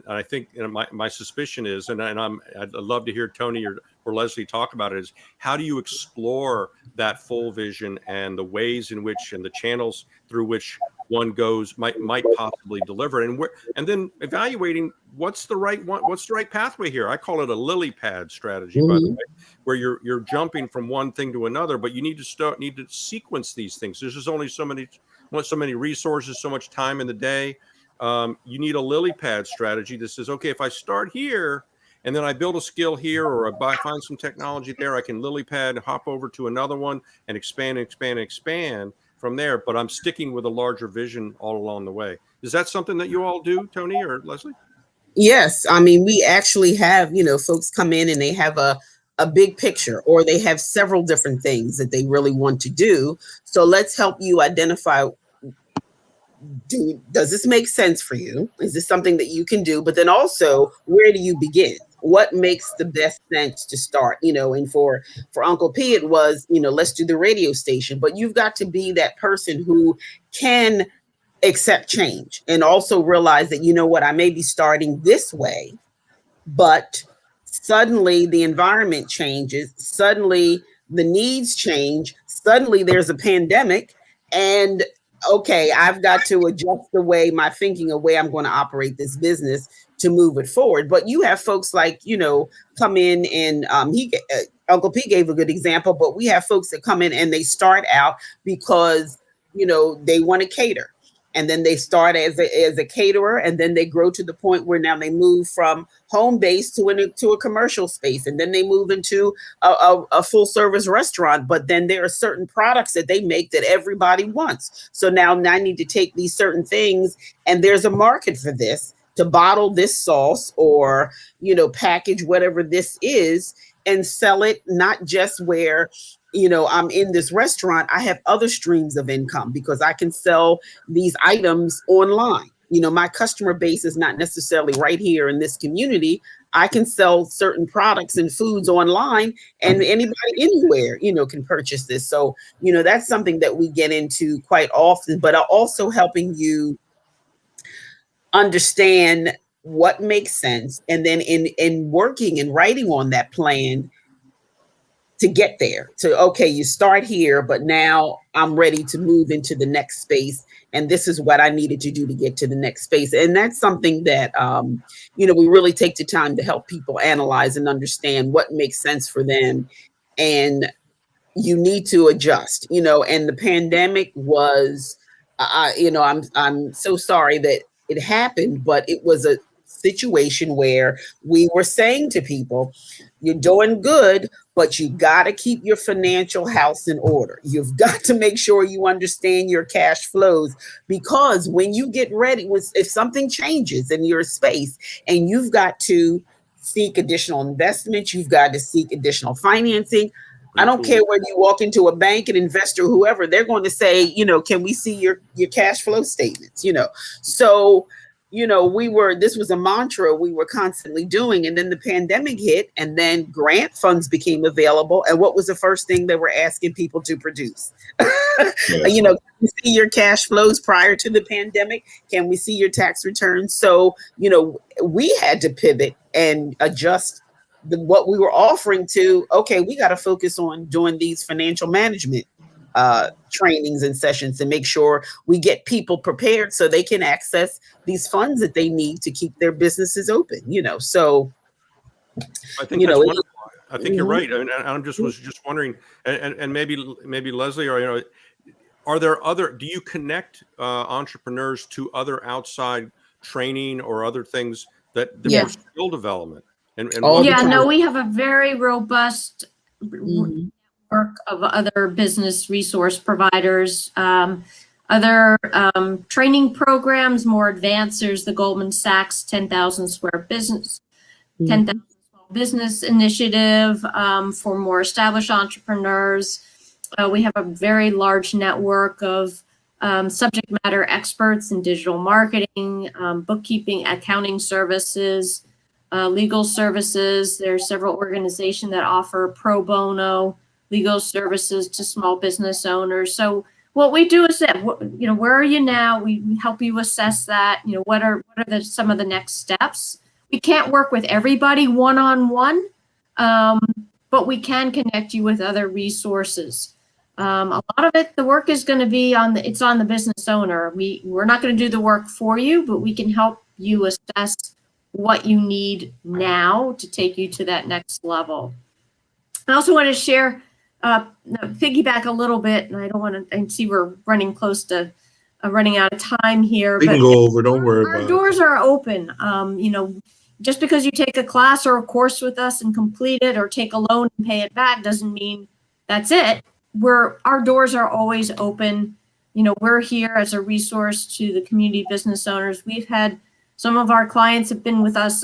I think my suspicion is, and I'd love to hear Tony or Leslie talk about it, is how do you explore that full vision and the ways in which and the channels through which one goes might possibly deliver, and then evaluating what's the right pathway here. I call it a lily pad strategy, by the way, where you're jumping from one thing to another, but you need to sequence these things. There's just only so many resources, so much time in the day. You need a lily pad strategy that says, okay, if I start here and then I build a skill here, or I find some technology there, I can lily pad and hop over to another one and expand from there, but I'm sticking with a larger vision all along the way. Is that something that you all do, Tony or Leslie? Yes. I mean, we actually have, folks come in and they have a big picture, or they have several different things that they really want to do. So let's help you identify, does this make sense for you? Is this something that you can do? But then also, where do you begin? What makes the best sense to start? And for Uncle P, it was, let's do the radio station. But you've got to be that person who can accept change and also realize that, I may be starting this way, but suddenly the environment changes. Suddenly the needs change. Suddenly there's a pandemic, and okay, I've got to adjust the way my thinking, a way I'm going to operate this business to move it forward. But you have folks like, come in and Uncle P gave a good example, but we have folks that come in and they start out because, they want to cater. And then they start as a caterer, and then they grow to the point where now they move from home base to a commercial space, and then they move into a full service restaurant. But then there are certain products that they make that everybody wants. So now I need to take these certain things, and there's a market for this, to bottle this sauce or package whatever this is and sell it, not just where I'm in this restaurant. I have other streams of income because I can sell these items online. My customer base is not necessarily right here in this community. I can sell certain products and foods online, and anybody anywhere, can purchase this. So, that's something that we get into quite often, but also helping you understand what makes sense. And then in working and writing on that plan, to get there, to, okay, you start here, but now I'm ready to move into the next space. And this is what I needed to do to get to the next space. And that's something that, we really take the time to help people analyze and understand what makes sense for them. And you need to adjust, and the pandemic was, I'm so sorry that it happened, but it was a situation where we were saying to people, you're doing good, but you got to keep your financial house in order. You've got to make sure you understand your cash flows, because when you get ready, if something changes in your space and you've got to seek additional investments, you've got to seek additional financing. I don't care whether you walk into a bank, an investor, whoever, they're going to say, can we see your cash flow statements, So, this was a mantra we were constantly doing. And then the pandemic hit, and then grant funds became available. And what was the first thing they were asking people to produce? Can we see your cash flows prior to the pandemic? Can we see your tax returns? So, we had to pivot and adjust what we were offering to, okay, we got to focus on doing these financial management trainings and sessions to make sure we get people prepared so they can access these funds that they need to keep their businesses open, So I think that's wonderful. I think you're right. And I'm was just wondering, and maybe Leslie, or, are there do you connect entrepreneurs to other outside training or other things that for skill development? We have a very robust network of other business resource providers, other training programs, more advanced. There's the Goldman Sachs 10,000 square business, 10,000 business initiative for more established entrepreneurs. We have a very large network of subject matter experts in digital marketing, bookkeeping, accounting services, legal services. There's several organizations that offer pro bono legal services to small business owners. So what we do is that, where are you now? We help you assess that. What are some of the next steps? We can't work with everybody one-on-one, but we can connect you with other resources. A lot of it, the work is going to be on the business owner. We're not going to do the work for you, but we can help you assess what you need now to take you to that next level. I also want to share, piggyback a little bit, and I don't want to, I see we're running close to running out of time here. We can go over, don't worry about it. Our doors are open. Just because you take a class or a course with us and complete it, or take a loan and pay it back, doesn't mean that's it. Our doors are always open. We're here as a resource to the community business owners. We've had some of our clients have been with us,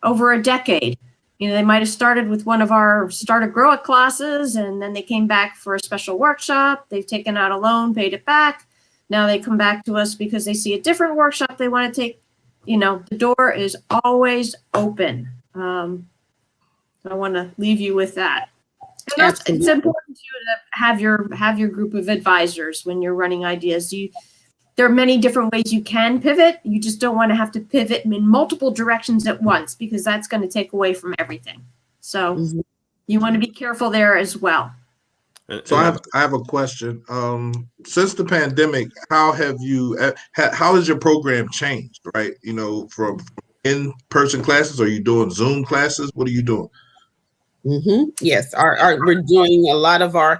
over a decade. They might have started with one of our Start a Grow It classes, and then they came back for a special workshop. They've taken out a loan, paid it back. Now they come back to us because they see a different workshop they want to take. The door is always open. I want to leave you with that. And it's important to you to have your group of advisors when you're running ideas. There are many different ways you can pivot. You just don't want to have to pivot in multiple directions at once, because that's going to take away from everything. So you want to be careful there as well. So I have a question. Since the pandemic, how has your program changed? Right, from in-person classes, are you doing Zoom classes? What are you doing? Yes, we're doing a lot of our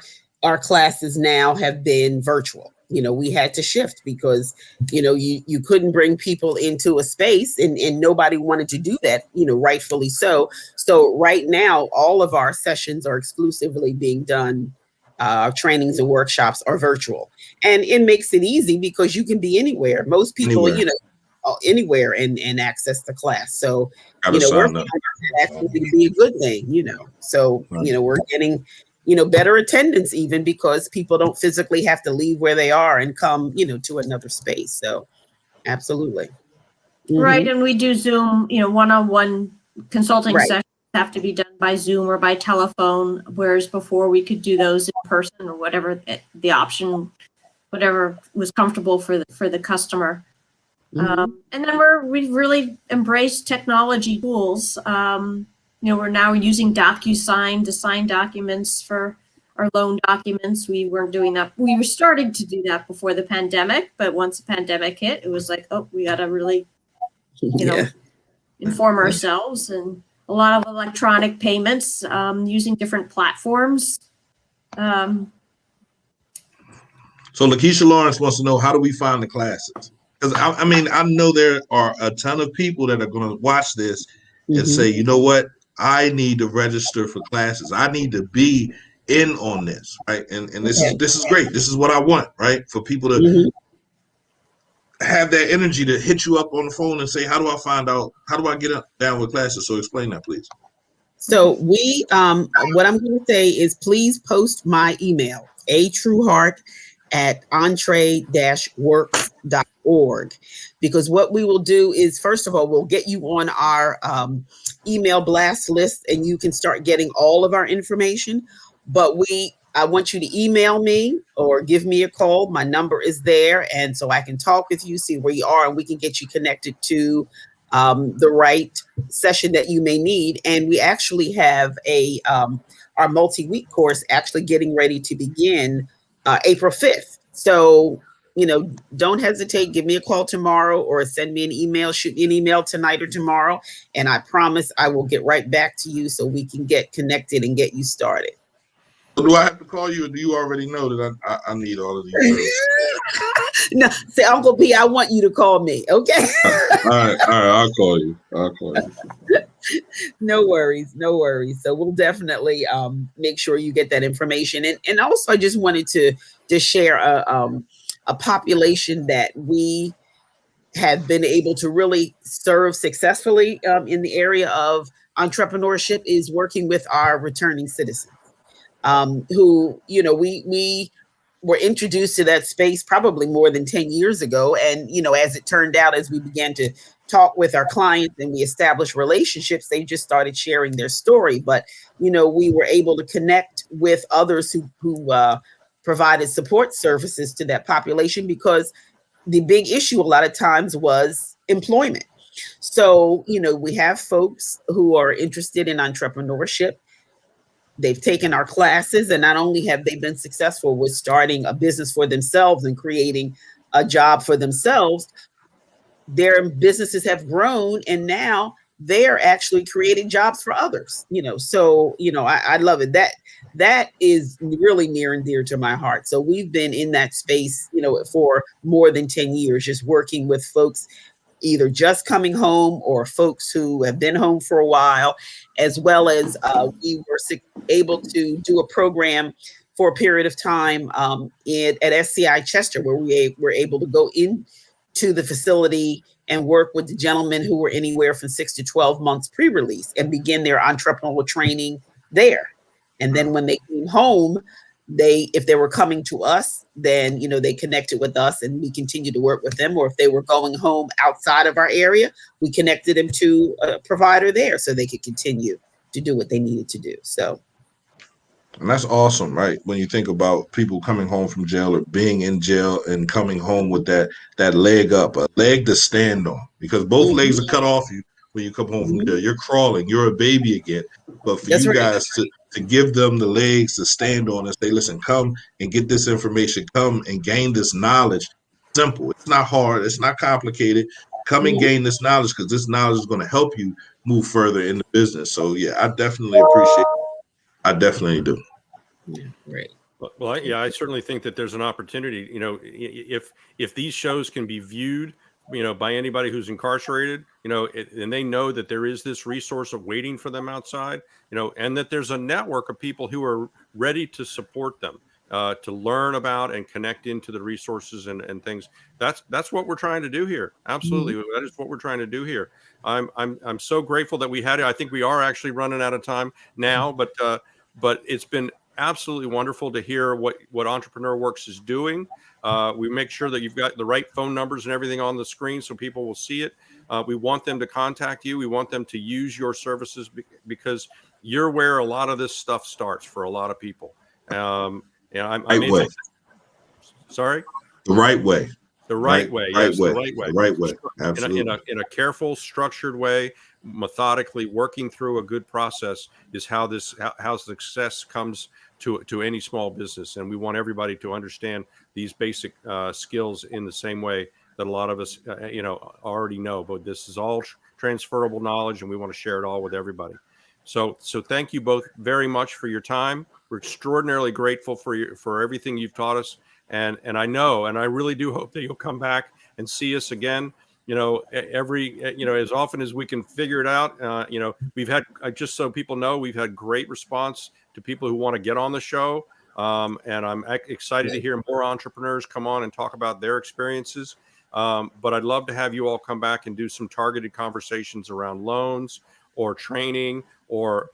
classes now have been virtual. We had to shift because, you couldn't bring people into a space, and nobody wanted to do that, rightfully so. So right now, all of our sessions are exclusively being done. Our trainings and workshops are virtual, and it makes it easy because you can be anywhere. Most people, anywhere and access the class. So, we're finding that actually to be a good thing, So, we're getting, better attendance, even because people don't physically have to leave where they are and come, to another space. So, absolutely. Right. And we do Zoom, one-on-one consulting sessions have to be done by Zoom or by telephone, whereas before we could do those in person, or whatever the option, whatever was comfortable for the customer. And then we've really embraced technology tools. we're now using DocuSign to sign documents for our loan documents. We weren't doing that. We were starting to do that before the pandemic, but once the pandemic hit, it was like, oh, we got to really, inform ourselves, and a lot of electronic payments using different platforms. So Lakeisha Lawrence wants to know, how do we find the classes? Because I mean, I know there are a ton of people that are going to watch this and say, you know what? I need to register for classes. I need to be in on this, right? And this is great. This is what I want, right? For people to have that energy to hit you up on the phone and say, how do I find out? How do I get down with classes? So explain that, please. So we, what I'm going to say is, please post my email, atrueheart@entree-works.org, because what we will do is, first of all, we'll get you on our email blast list, and you can start getting all of our information. But I want you to email me or give me a call. My number is there, and so I can talk with you, see where you are, and we can get you connected to the right session that you may need. And we actually have our multi-week course actually getting ready to begin April 5th. So, don't hesitate. Give me a call tomorrow or send me an email, shoot me an email tonight or tomorrow. And I promise I will get right back to you so we can get connected and get you started. So do I have to call you, or do you already know that I need all of these services? No, say, Uncle P, I want you to call me. Okay. All right. I'll call you. No worries. So we'll definitely make sure you get that information. And also, I just wanted to share a population that we have been able to really serve successfully in the area of entrepreneurship, is working with our returning citizens, who, we were introduced to that space probably more than 10 years ago. And, as it turned out, as we began to talk with our clients and we established relationships, they just started sharing their story. But, we were able to connect with others who provided support services to that population, because the big issue a lot of times was employment. So, we have folks who are interested in entrepreneurship. They've taken our classes, and not only have they been successful with starting a business for themselves and creating a job for themselves, their businesses have grown, and now they're actually creating jobs for others. So, I love it. That is really near and dear to my heart. So we've been in that space, for more than 10 years, just working with folks either just coming home or folks who have been home for a while, as well as we were able to do a program for a period of time at SCI Chester, where we were able to go into the facility and work with the gentlemen who were anywhere from 6 to 12 months pre-release and begin their entrepreneurial training there. And then when they came home, if they were coming to us, then, they connected with us and we continued to work with them. Or if they were going home outside of our area, we connected them to a provider there so they could continue to do what they needed to do. So. And that's awesome, right? When you think about people coming home from jail or being in jail and coming home with that leg up, a leg to stand on, because both legs are cut off you when you come home from jail. You're crawling, you're a baby again. But for you guys to give them the legs to stand on and say, listen, come and get this information, come and gain this knowledge. Simple. It's not hard. It's not complicated. Come and gain this knowledge, because this knowledge is going to help you move further in the business. So yeah, I definitely appreciate it. I definitely do. Yeah, great. Well, I certainly think that there's an opportunity, if these shows can be viewed, by anybody who's incarcerated, and they know that there is this resource of waiting for them outside, and that there's a network of people who are ready to support them, to learn about and connect into the resources and things. That's what we're trying to do here. Absolutely. That is what we're trying to do here. I'm so grateful that we had it. I think we are actually running out of time now, but it's been absolutely wonderful to hear what Entrepreneur Works is doing. We make sure that you've got the right phone numbers and everything on the screen so people will see it. We want them to contact you. We want them to use your services because you're where a lot of this stuff starts for a lot of people. Sorry? The right way. the right way. Right Yes, way. the right way. The right way. In Absolutely. in a careful, structured way, methodically working through a good process is how how success comes to any small business. And we want everybody to understand these basic skills in the same way that a lot of us, already know. But this is all transferable knowledge, and we want to share it all with everybody. So thank you both very much for your time. We're extraordinarily grateful for everything you've taught us. And I know, and I really do hope that you'll come back and see us again. As often as we can figure it out. We've had, just so people know, we've had great response to people who want to get on the show. And I'm excited to hear more entrepreneurs come on and talk about their experiences. But I'd love to have you all come back and do some targeted conversations around loans or training or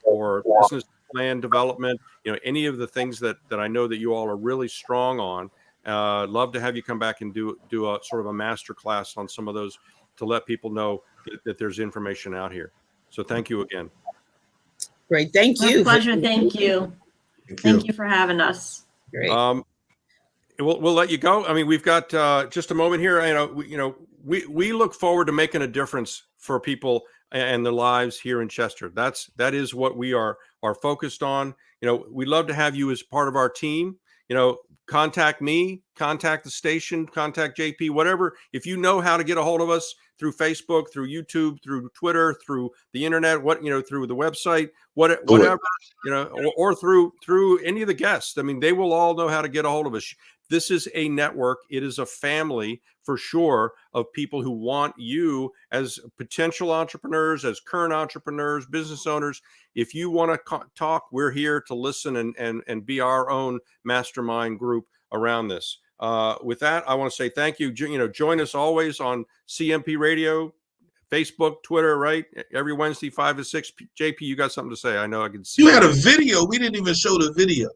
business plan development, any of the things that I know that you all are really strong on. Love to have you come back and do a sort of a master class on some of those to let people know that there's information out here. So thank you again. Great. Thank My you. pleasure. Thank you. Thank you for having us. Great. We'll let you go. I mean, we've got just a moment here. We look forward to making a difference for people and their lives here in Chester. That is what we are focused on. We'd love to have you as part of our team. Contact me, contact the station, contact JP, whatever. If you know how to get a hold of us through Facebook, through YouTube, through Twitter, through the internet, through the website, whatever, or through any of the guests. I mean, they will all know how to get a hold of us. This is a network. It is a family for sure of people who want you as potential entrepreneurs, as current entrepreneurs, business owners. If you want to talk, we're here to listen and be our own mastermind group around this. With that, I want to say thank you. Join us always on CMP Radio, Facebook, Twitter, right? Every Wednesday, 5 to 6. JP, you got something to say? I know I can see. You had a video. We didn't even show the video.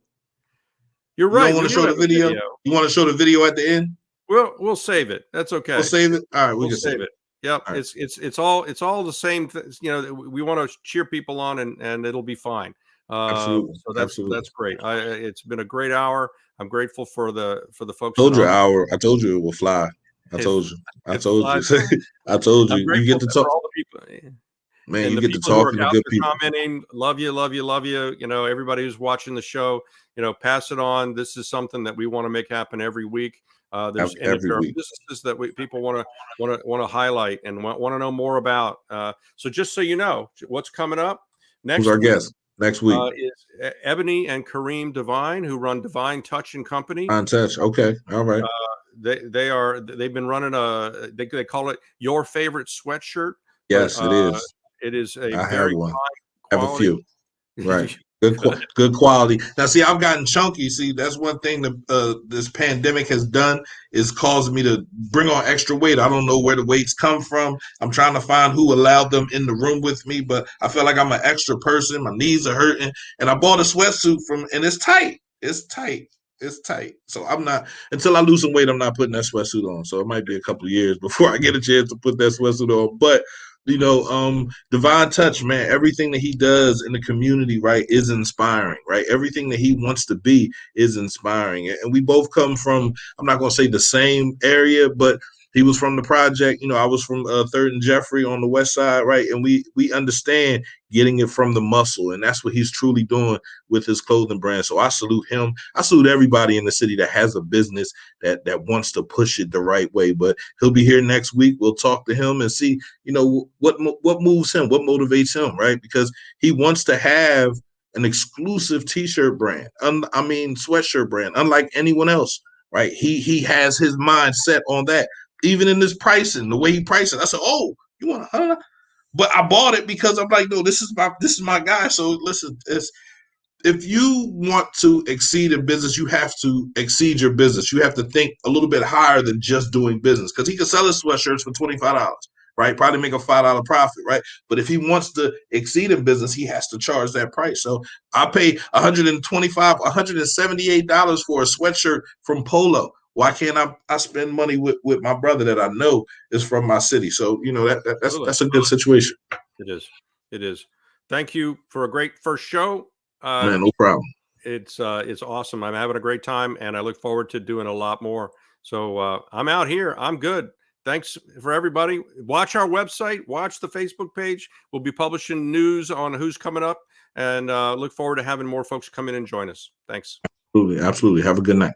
You're right. You don't want to show the video? You want to show the video at the end? We'll save it. That's okay. We'll save it. All right, we'll save it. Yep. Right. It's all the same. We want to cheer people on, and it'll be fine. Absolutely. So that's great. It's been a great hour. I'm grateful for the folks. I told you it will fly. I told you. I told you. You get to talk. All the people. Man, and you the get to people who talk are to out good there people. commenting, love you. Everybody who's watching the show, pass it on. This is something that we want to make happen every week. If there are businesses that people want to highlight and want to know more about. So just so you know, what's coming up next? Who's our guest next week? Is Ebony and Kareem Devine, who run Divine Touch and Company. On Touch. Okay. All right. They've been running they call it Your Favorite Sweatshirt. Yes, it is. It is a I very have one. I have a few. Right. Good quality. Now, see, I've gotten chunky. See, that's one thing that this pandemic has done is caused me to bring on extra weight. I don't know where the weights come from. I'm trying to find who allowed them in the room with me, but I feel like I'm an extra person. My knees are hurting, and I bought a sweatsuit and it's tight. It's tight. It's tight. So I'm not, until I lose some weight, I'm not putting that sweatsuit on. So it might be a couple of years before I get a chance to put that sweatsuit on. But Divine Touch, man, everything that he does in the community, right, is inspiring, right? Everything that he wants to be is inspiring. And we both come from, I'm not going to say the same area, but he was from the project. I was from 3rd and Jeffrey on the west side, right? And we understand getting it from the muscle. And that's what he's truly doing with his clothing brand. So I salute him. I salute everybody in the city that has a business that wants to push it the right way. But he'll be here next week. We'll talk to him and see, what moves him, what motivates him, right? Because he wants to have an exclusive T-shirt brand. Sweatshirt brand, unlike anyone else, right? He has his mind set on that. Even in this pricing, the way he priced it, I said, "Oh, you want $100?" But I bought it because I'm like, "No, this is my guy." So listen, if you want to exceed in business, you have to exceed your business. You have to think a little bit higher than just doing business, because he can sell his sweatshirts for $25, right? Probably make a $5 profit, right? But if he wants to exceed in business, he has to charge that price. So I pay $125, $178 for a sweatshirt from Polo. Why can't I spend money with my brother that I know is from my city? So that's a good situation. It is. Thank you for a great first show. Man, no problem. It's awesome. I'm having a great time, and I look forward to doing a lot more So I'm out here. I'm good. Thanks for everybody. Watch our website. Watch the Facebook page. We'll be publishing news on who's coming up, and look forward to having more folks come in and join us. Thanks. Absolutely. Absolutely. Have a good night.